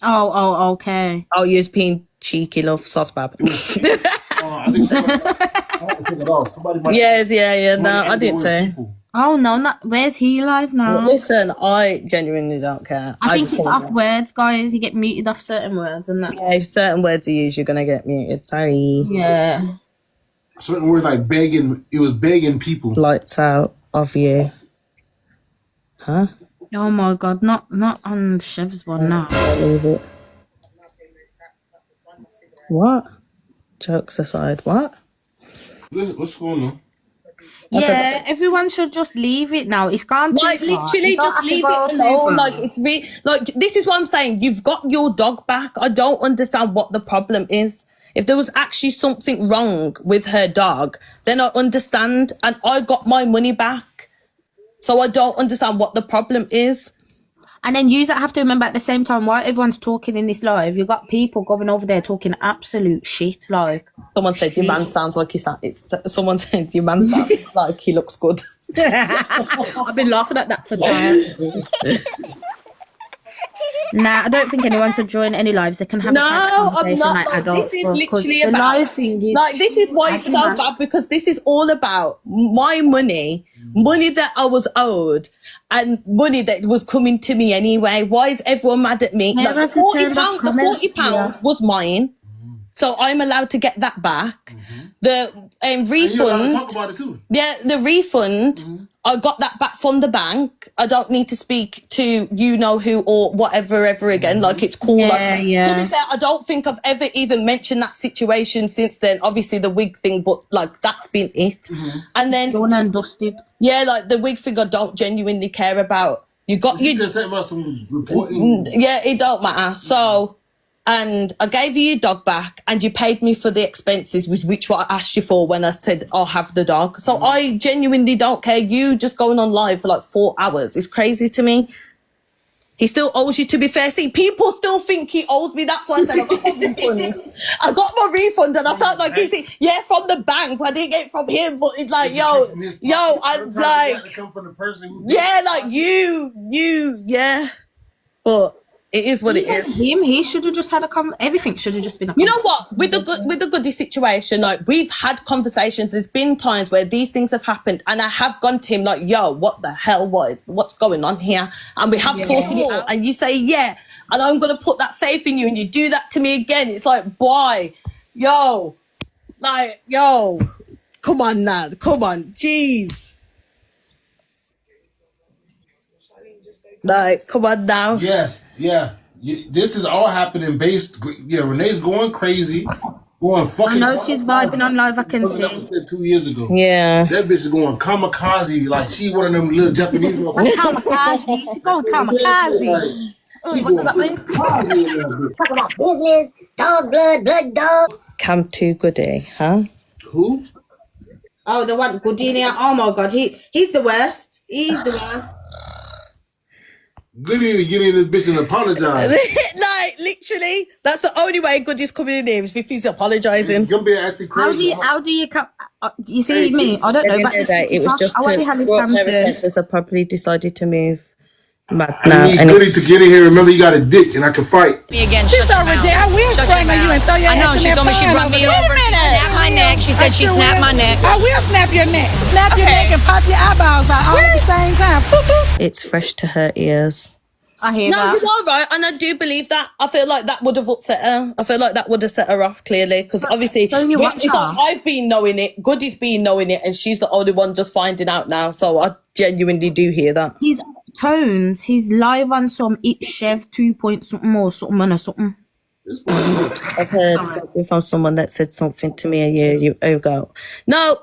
Oh, okay. Oh, you're being cheeky, love, sauce bab. I think I have to take it off. Somebody might. Yes, yeah. No, I didn't say. People. Oh no, not. Where's he live now? Well, listen, I genuinely don't care. I think it's off words, guys. You get muted off certain words and that. Yeah, if certain words are used, you're gonna get muted. Sorry. Yeah. Certain words like begging. It was begging people. Lights out of you. Huh? Oh my God! Not on Chev's one now. I'll leave it. What? Jokes aside, what? What's going on? Yeah, everyone should just leave it now. It's gone too like far. literally just leave it alone. Like it's like this is what I'm saying. You've got your dog back. I don't understand what the problem is. If there was actually something wrong with her dog, then I understand. And I got my money back. So I don't understand what the problem is. And then you have to remember at the same time, while everyone's talking in this live, you've got people going over there talking absolute shit. Like someone said, your man sounds like someone said, your man sounds like he looks good. I've been laughing at that for time. Nah, I don't think anyone should join any lives. They can have a conversation like adults. This is literally the about live thing is like this is why it's so bad, because this is all about my money that I was owed, and money that was coming to me anyway. Why is everyone mad at me? Like the £40 was mine, so I'm allowed to get that back. The refund. Talk about it too. Yeah, the refund. I got that back from the bank. I don't need to speak to you know who or whatever ever again. Like it's cool. Yeah, like, yeah. To be fair, I don't think I've ever even mentioned that situation since then. Obviously the wig thing, but like that's been it. And then done and dusted. Yeah, like the wig thing I don't genuinely care about. You got you just said about some reporting. Yeah, it don't matter. So and I gave you your dog back and you paid me for the expenses, which what I asked you for when I said I'll have the dog. So I genuinely don't care. You just going on live for like 4 hours is crazy to me. He still owes you, to be fair. See, people still think he owes me. That's why I said I got my refund. I got my refund and I felt like, from the bank. I didn't get it from him, but it's like, I'm like, yeah, like yeah. But it is what it is. He should have just had everything should have just been a You know what? With the goodie situation, like we've had conversations. There's been times where these things have happened, and I have gone to him like, "Yo, what the hell? What's going on here?" And we have sorted it out. And you say, "Yeah," and I'm gonna put that faith in you, and you do that to me again. It's like, boy, yo, come on now, come on, jeez. Like, come on now. Yes, yeah. This is all happening based. Yeah, Renee's going crazy, going fucking. I know she's vibing on live. I can see. That was said 2 years ago. Yeah, that bitch is going kamikaze like she one of them little Japanese. Kamikaze. She going kamikaze. What does that mean? Talk about business, dog blood dog. Cam to goodie, huh? Who? Oh, the one Goodie. Oh my god, he's the worst. He's the worst. Goodie to get in this bitch and apologize. Like literally, that's the only way Goodie's coming in here is if he's apologising. How do you come? You see me? I don't know. But it was just parents have probably decided to move. I need Goodie to get in here. Remember, you got a dick, and I can fight. Me again. She's already. I will strangle you and throw your ass in that. I know. She told me she brought me over. She snapped my neck. She said she snapped my neck. I will snap your neck. Snap your neck and pop your eyeballs out all at the same time. It's fresh to her ears. I hear that. No, you are right, and I do believe that. I feel like that would have upset her. I feel like that would have set her off clearly, because obviously I've been knowing it, Goodie's been knowing it, and she's the only one just finding out now. So I genuinely do hear that. His tones, he's live on some It's Chef 2 point something or something or something. I've heard something from someone that said something to me a year ago. No,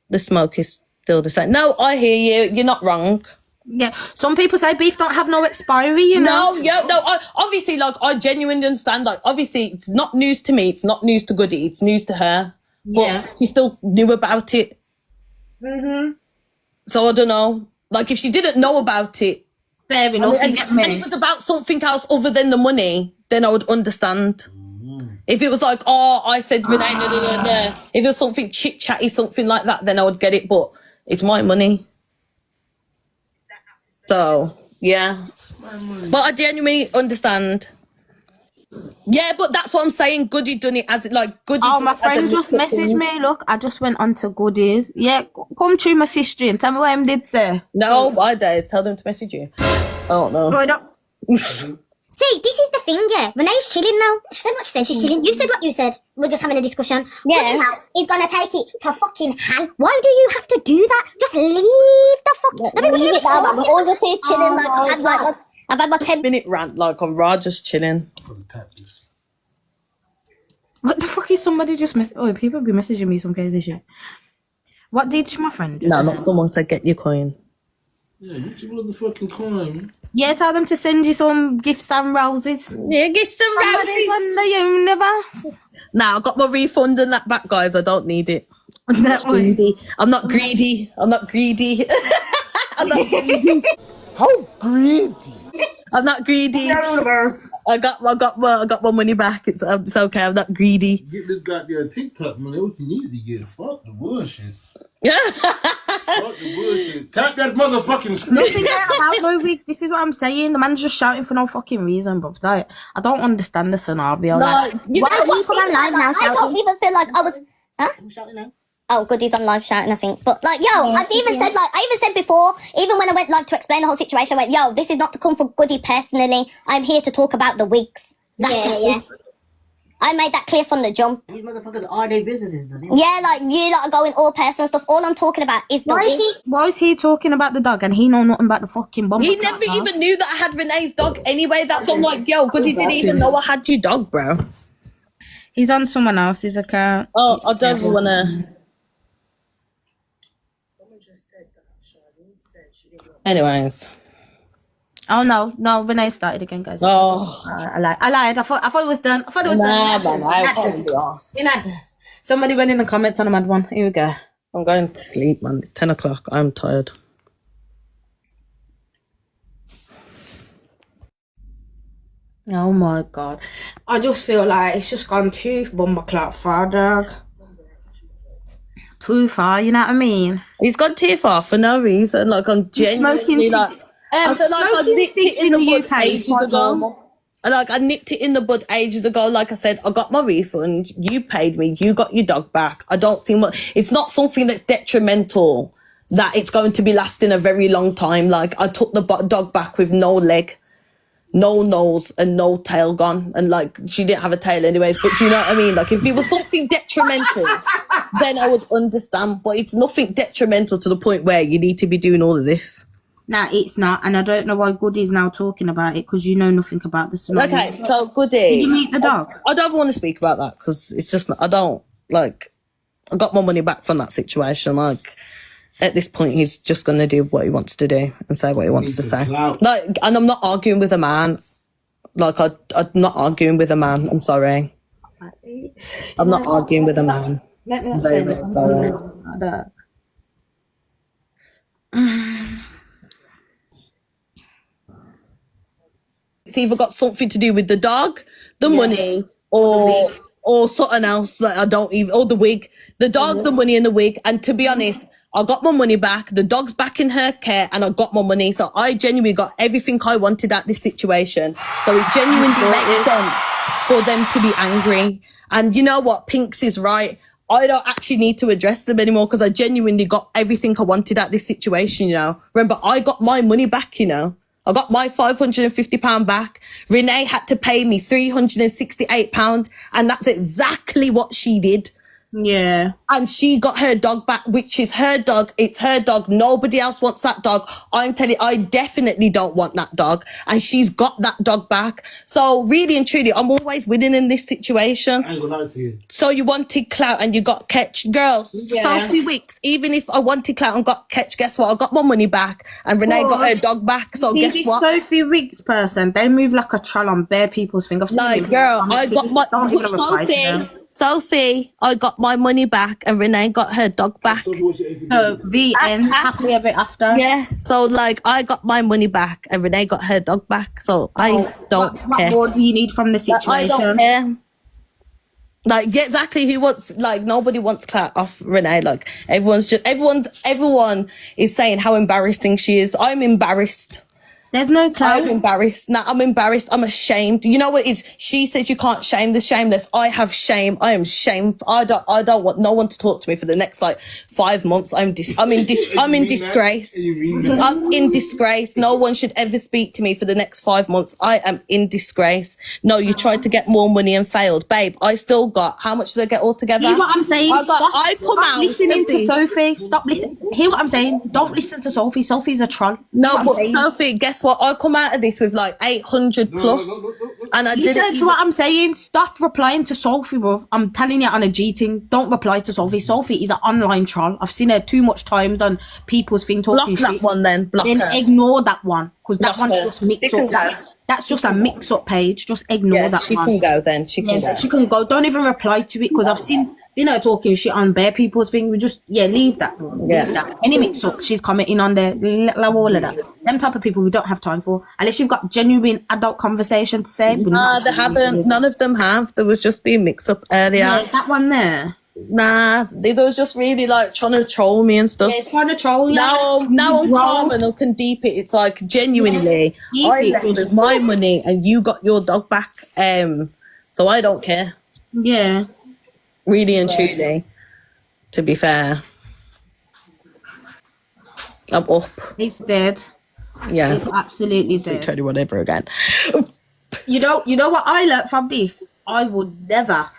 the smoke is still the same. No, I hear you. You're not wrong. Yeah, some people say beef don't have no expiry, you know. Obviously, like I genuinely understand. Like, obviously, it's not news to me. It's not news to Goodie. It's news to her. But she still knew about it. So I don't know. Like, if she didn't know about it, fair enough. And it was about something else other than the money, then I would understand. If it was like, oh, I said Renee, if it was something chit chatty, something like that, then I would get it. But it's my money. So, yeah. But I genuinely understand. Yeah, but that's what I'm saying. Goodie done it as like Goodie. Oh, my friend just messaged me. Look, I just went on to Goodies. Yeah, come through my sister and tell me what him did say. No, my days. Tell them to message you. I don't know. See, this is the thing, yeah. Renee's chilling now. She said what she said. She's chilling. You said what you said. We're just having a discussion. Yeah. He's gonna take it to fucking hang. Why do you have to do that? Just leave the fuck. Leave it now, man. We're all just here chilling. I've had my 10-minute rant, like on Raw, just chilling. What the fuck is somebody just Oh, people be messaging me some crazy shit. What did my friend do? No, not someone said get your coin. Yeah, get your motherfucking coin, man. Yeah, tell them to send you some gifts and roses. Yeah, gifts and roses. On the universe. Now I got my refund and that back, guys. I don't need it. I'm not greedy. I'm not greedy. I'm not greedy. I'm not greedy. How greedy? I'm not greedy. I got my money back. It's okay. I'm not greedy. Get this goddamn TikTok money. What you need to get? Fuck the bullshit. Yeah. Fuck the bullshit. Tap that motherfucking screen. Nothing about no wig. This is what I'm saying. The man's just shouting for no fucking reason, bro. Like, I don't understand the scenario. Like, you Why know are you come on live now shouting? I don't even feel like I was. Huh? Who's shouting now? Oh, Goodie's on live shouting, I think. But like, yo, I even said before, even when I went live to explain the whole situation, I went, yo, this is not to come for Goodie personally. I'm here to talk about the wigs. That's it. Yeah. I made that clear from the jump. These motherfuckers are their businesses, don't they? Yeah, like you lot are going all personal stuff. All I'm talking about is the wig. Why is he talking about the dog and he know nothing about the fucking bomb? He never even knew that I had Renee's dog anyway. That's all. Like, yo, Goodie didn't even know I had your dog, bro. He's on someone else's account. Oh, I don't want to. Anyways. Oh no, Renee started again, guys. Oh, I lied. I thought it was done. I thought it was done. Somebody went in the comments on a mad one. Here we go. I'm going to sleep, man. It's 10 o'clock. I'm tired. Oh my god. I just feel like it's just gone too bumbleclap far, dog. Too far, you know what I mean? He's gone too far for no reason. Like, I'm genuinely like... I feel like I nipped it in the UK ages ago. I nipped it in the bud ages ago. Like I said, I got my refund. You paid me. You got your dog back. I don't see what... It's not something that's detrimental that it's going to be lasting a very long time. Like, I took the dog back with no leg, no nose and no tail gone, and like she didn't have a tail anyways, but do you know what I mean? Like, if it was something detrimental then I would understand, but it's nothing detrimental to the point where you need to be doing all of this. Nah, it's not, and I don't know why Goodie's now talking about it, because you know nothing about the scenario. Okay, so Goodie, did you meet the dog? I don't want to speak about that because it's just I don't like. I got my money back from that situation. Like, at this point, he's just going to do what he wants to do and say what he wants to say. Like, and I'm not arguing with a man. Like, I'm not arguing with a man. I'm sorry. I'm not arguing with a man. Let me not say that. It's either got something to do with the dog, the money, or something else. Like, I don't even, or the wig. The dog, the money, and the wig. And to be honest, I got my money back. The dog's back in her care, and I got my money. So I genuinely got everything I wanted at this situation. So it genuinely makes sense for them to be angry. And you know what? Pinks is right. I don't actually need to address them anymore because I genuinely got everything I wanted at this situation, you know. Remember, I got my money back, you know. I got my £550 back. Renee had to pay me £368, and that's exactly what she did. Yeah. And she got her dog back, which is her dog. It's her dog. Nobody else wants that dog. I'm telling you, I definitely don't want that dog. And she's got that dog back. So really and truly, I'm always winning in this situation. I ain't gonna lie to you. So you wanted clout and you got catch. Girls, Sophie Wicks, even if I wanted clout and got catch, guess what? I got my money back and Renee got her dog back. So guess what? Sophie Wicks person, they move like a troll on bare people's fingers. Like, girl, I got my... Sophie, I got my money back and Renee got her dog back. So the end, happily ever after. Yeah, so like I got my money back and Renee got her dog back. So I don't care. What more do you need from the situation? I don't care. Like, exactly, who wants, like, nobody wants clout off Renee. Like, everyone is saying how embarrassing she is. I'm embarrassed. There's no clout. I'm embarrassed. Nah, I'm embarrassed. I'm ashamed. You know what it is? She says you can't shame the shameless. I have shame. I am shamed. I don't want no one to talk to me for the next like 5 months. I'm in disgrace. I'm in disgrace. No one should ever speak to me for the next 5 months. I am in disgrace. No, you tried to get more money and failed. Babe, I still got, how much did I get all together? Hear what I'm saying? Stop listening to Sophie. Stop listening. Hear what I'm saying? Don't listen to Sophie. Sophie's a troll. No, but Sophie, guess what? I come out of this with like 800 plus, and I didn't. Listen to what I'm saying. Stop replying to Sophie, bro. I'm telling you on a G thing. Don't reply to Sophie. Sophie is an online troll. I've seen her too much times on people's thing talking shit. Block that one then. Block then her. Ignore that one because that one's just mix up. That's just a mix-up page. Just ignore that she one. She can go then. She can go. She can go. Don't even reply to it because I've seen talking shit on bare people's thing. We just leave that. Leave that. Any mix-up, she's commenting on there. All of that. Them type of people we don't have time for unless you've got genuine adult conversation to say. They haven't. None of them have. There was just being mixed up earlier. Yeah, that one there. Nah, they were just really like trying to troll me and stuff. Yeah, it's trying to troll you. Now I'm calm and I can deep it. It's like genuinely, I left with my money and you got your dog back. So I don't care. Yeah. Really and truly, to be fair. I'm up. It's dead. Yeah. It's absolutely dead. 21 ever again. You know what I learned from this? I would never.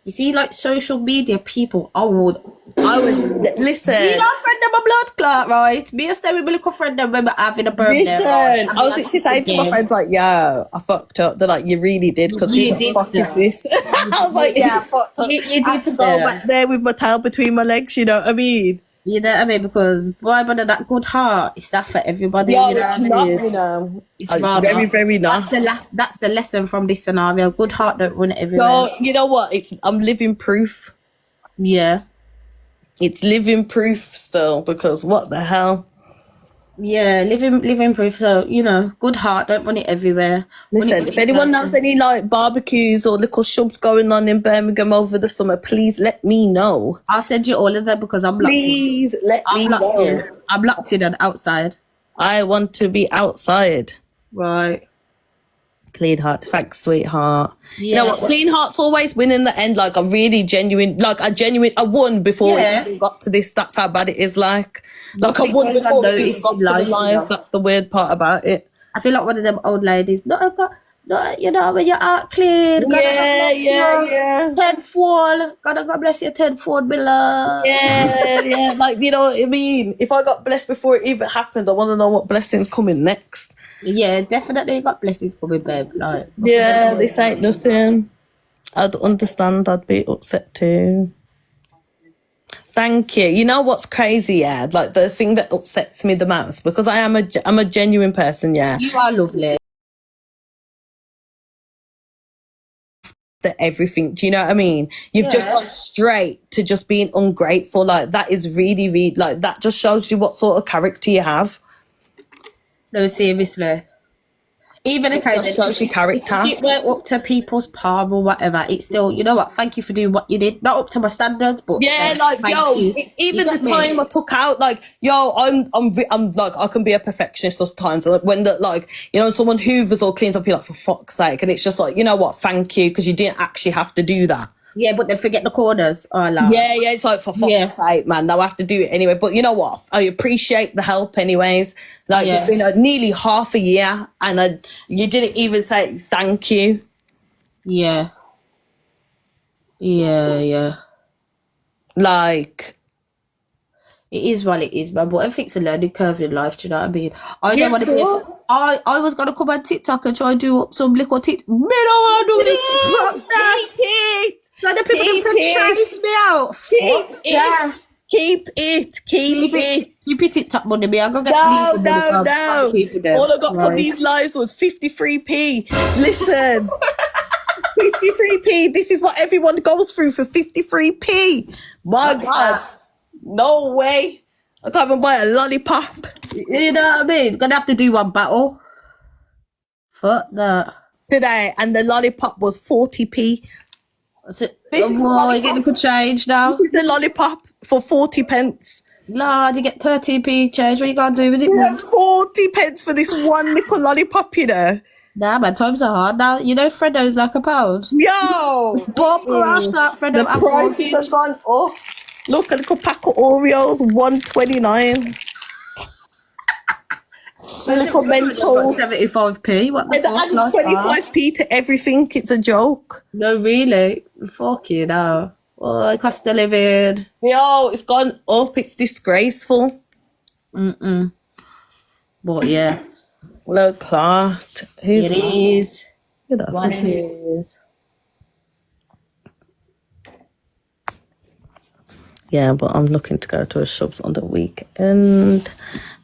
You see, like social media people, I would listen. You know, friend of my blood clot, right? Me and Stevie, my little friend, I remember having a birthday. Listen, I was actually saying to my friends, like, yo, I fucked up. They're like, you really did, because who the fuck is this? I was like, yeah, I fucked up. You I had to go back there with my tail between my legs, you know what I mean? You know what I mean? Because boy, but that good heart is that for everybody. Yeah, you know it's not, you know. It's very, very not. That's the lesson from this scenario. Good heart don't run everywhere. So, you know what? I'm living proof. Yeah. It's living proof still, because what the hell? Yeah, living proof. So, you know, good heart, don't run it everywhere. Listen, if anyone knows any like barbecues or little shops going on in Birmingham over the summer, please let me know. I'll send you all of them because I'm locked Please let me know. I'm locked in and outside. I want to be outside. Right. Clean heart. Thanks, sweetheart. Yeah. You know what? Clean hearts always win in the end. Like, I'm really genuine. Like, I won before it even got to this. That's how bad it is. Like I won before it got to the life. That's the weird part about it. I feel like one of them old ladies. No, you know, when you're out clean. Yeah. Tenfold. God bless you, tenfold, my love. Yeah. Like, you know what I mean? If I got blessed before it even happened, I want to know what blessing's coming next. Yeah, definitely got blessings coming, babe. Like, yeah, this ain't nothing. I'd understand. I'd be upset too. Thank you. You know what's crazy? Yeah, like the thing that upsets me the most, because I'm a genuine person. Yeah, you are lovely. Everything. Do you know what I mean? You've just gone straight to just being ungrateful. Like that is really like that. Just shows you what sort of character you have. No, seriously. Even if it shows your character. If it weren't up to people's palm or whatever, it's still, you know what? Thank you for doing what you did. Not up to my standards, but yeah, like yo, even the time I took out, like yo, I'm like I can be a perfectionist sometimes. Like when the like you know someone hoovers or cleans up, you're like for fuck's sake, and it's just like you know what? Thank you, because you didn't actually have to do that. Yeah, but then forget the corners. Oh, like. Yeah, it's like for fuck's sake, man. Now I have to do it anyway. But you know what? I appreciate the help anyways. Like it's been nearly half a year and you didn't even say thank you. Yeah. Like it is what it is, man. But everything's a learning curve in life, do you know what I mean? I don't want to be I was gonna come on TikTok and try and do up some little TikTok. Me don't want to do it. So the people can trace me out. Keep it. Keep it TikTok money, me. I'm gonna get no. All I got for these lives was 53p. Listen. 53p. This is what everyone goes through for 53p. My God. No way. I can't even buy a lollipop. You know what I mean? Gonna have to do one battle. Fuck that. Today, and the lollipop was 40p. That's it. You're getting a good change now. This is the lollipop for 40 pence. Lord, you get 30p change. What you gonna do with it? Yeah, 40 pence for this one little lollipop, you know. Nah, man, times are hard now. You know Freddo's like a pound. Yo! Freddo. The prices have gone up. Look, a little pack of Oreos, $1.29. The little Mentos. 75p. What the fuck? And 25p to everything. It's a joke. No, really? Fuck you now. Oh, cost of living. Yo, it's gone up. It's disgraceful. But yeah. Look, Clark. It is. What it is. Yeah, but I'm looking to go to a shops on the weekend.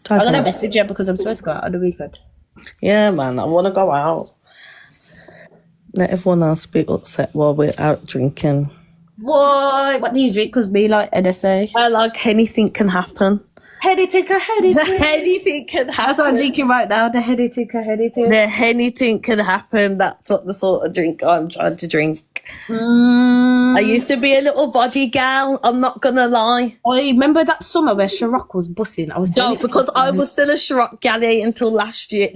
I'm gonna message you because I'm supposed to go out on the weekend. Yeah, man, I want to go out. Let everyone else be upset while we're out drinking. What do you drink? Because me like NSA. I like anything can happen. Anything can happen. That's what I'm drinking right now. The anything can happen. The anything can happen. That's what the sort of drink I'm trying to drink. I used to be a little body gal. I'm not gonna lie. I remember that summer where Chirac was bussing. I was because I was still a Chirac galley until last year.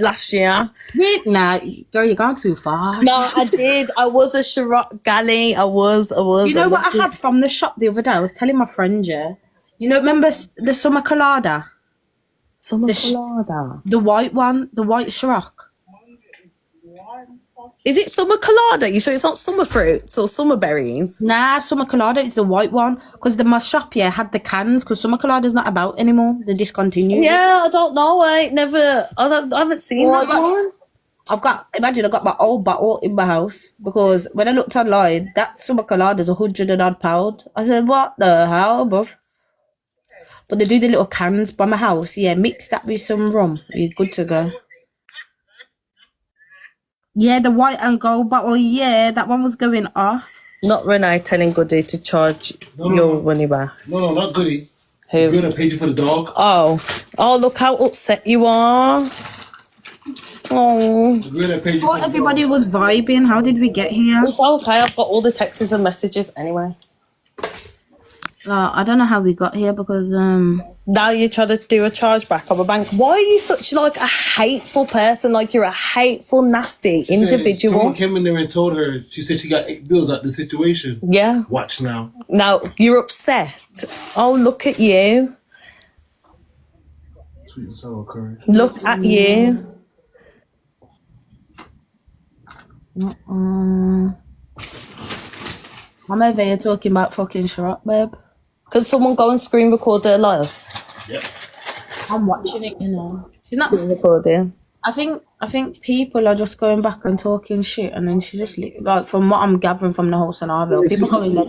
Nah, girl, you're going too far. No, I did. I was a Chirac galley. I was. You know what I had from the shop the other day? I was telling my friend, yeah. You know, remember the summer colada? Colada. The white one, the white Chirac. Is it summer colada? You sure it's not summer fruits or summer berries? Nah, summer colada is the white one. Because my shop, yeah, had the cans. Because summer colada's not about anymore. They discontinued. Yeah, I don't know. I haven't seen that one. Imagine I got my old bottle in my house. Because when I looked online, that summer colada's £100 and odd pound. I said, what the hell, bruv? But they do the little cans by my house. Yeah, mix that with some rum. You're good to go. Yeah, the white and gold bottle. Yeah, that one was going off. Not Renee telling Goodie to charge your money back. No, not Goodie. Who? You're gonna pay you for the dog. Oh, look how upset you are. Oh. Thought everybody was vibing. How did we get here? It's okay. I've got all the texts and messages anyway. I don't know how we got here because now you're trying to do a chargeback of a bank. Why are you such like a hateful person? Like you're a hateful, nasty individual. Someone came in there and told her. She said she got 8 bills out of the situation. Yeah. Watch now. Now you're upset. Oh, look at you. Sweet and sour curry. Look at you. I'm over here talking about fucking Chirac, babe. Can someone go and screen record their live? Yep. I'm watching it, you know. She's not recording. I think people are just going back and talking shit, and then she just like from what I'm gathering from the whole scenario, people going like.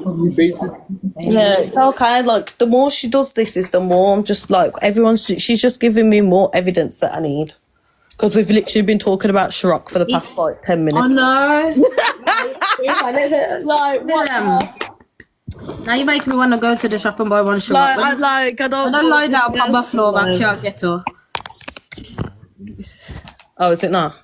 Yeah, it's okay. Like the more she does this, is the more I'm just like she's just giving me more evidence that I need. Because we've literally been talking about Chirac for the past like 10 minutes. I know. Now you're making me want to go to the shop and buy one Chirac. I don't lie down on my floor, I can't get her. Oh, is it not?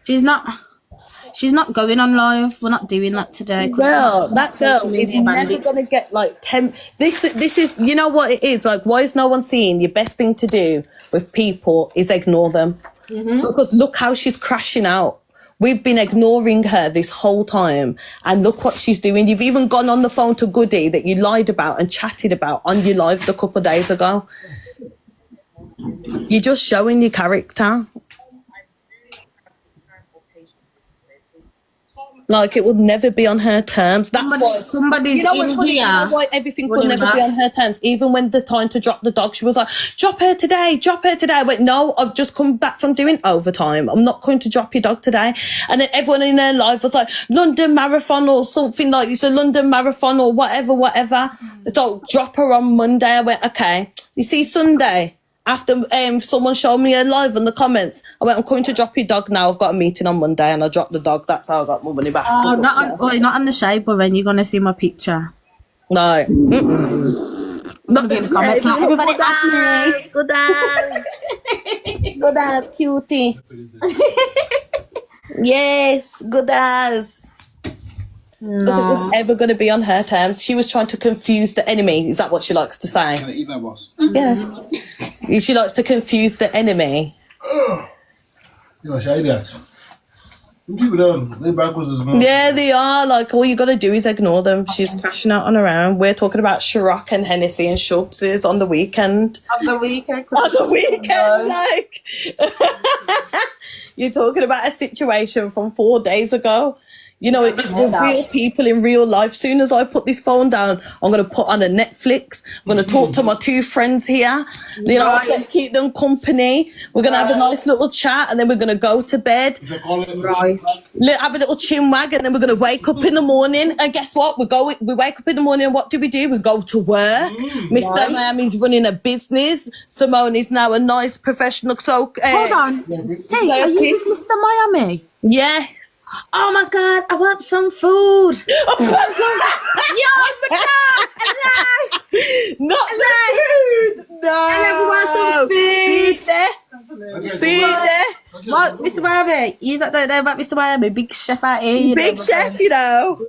She's not going on live. We're not doing that today. Girl, that girl is never gonna get like 10. This is, you know what it is like. Why is no one seeing? Your best thing to do with people is ignore them. Because look how she's crashing out. We've been ignoring her this whole time, and look what she's doing. You've even gone on the phone to Goodie that you lied about and chatted about on your live a couple of days ago. You're just showing your character. Like it would never be on her terms. That's why somebody's you know in here. You know why everything will never be on her terms. Even when the time to drop the dog, she was like, "Drop her today, drop her today." I went, "No, I've just come back from doing overtime. I'm not going to drop your dog today." And then everyone in her life was like, "London Marathon" or something like this, a London Marathon or whatever. So drop her on Monday. I went, "Okay." You see, Sunday. After someone showed me a live in the comments, I went, "I'm coming to drop your dog now. I've got a meeting on Monday," and I dropped the dog. That's how I got my money back. Oh, not on the shade, but then you're gonna see my picture. No. Not in the comments. Everybody's happy. Good as. Good as, cutie. Yes, good as. No. It was ever going to be on her terms. She was trying to confuse the enemy. Is that what she likes to say? Can I eat that, boss? Yeah. She likes to confuse the enemy. Yo, should I eat that? People don't. They're backwards as well. Yeah, they are. Like, all you got to do is ignore them. She's crashing out on her own. We're talking about Chirac and Hennessy and Shubses on the weekend. On the weekend? On the weekend, like. You're talking about a situation from 4 days ago. You know, it's real people in real life. Soon as I put this phone down, I'm going to put on a Netflix. I'm going to talk to my 2 friends here. You know, I'm going to keep them company. We're going to have a nice little chat, and then we're going to go to bed. Right. Have a little chin wag, and then we're going to wake up in the morning. And guess what? We wake up in the morning, and what do? We go to work. Mr. Miami's running a business. Simone is now a nice professional. So, hold on. Say, are you with Mr. Miami? Yes. Oh my God, I want some food. Not the food. No. I want some food. See there. What, Mr. Miami? You don't know about Mr. Miami? Big chef out here. Big chef, you know.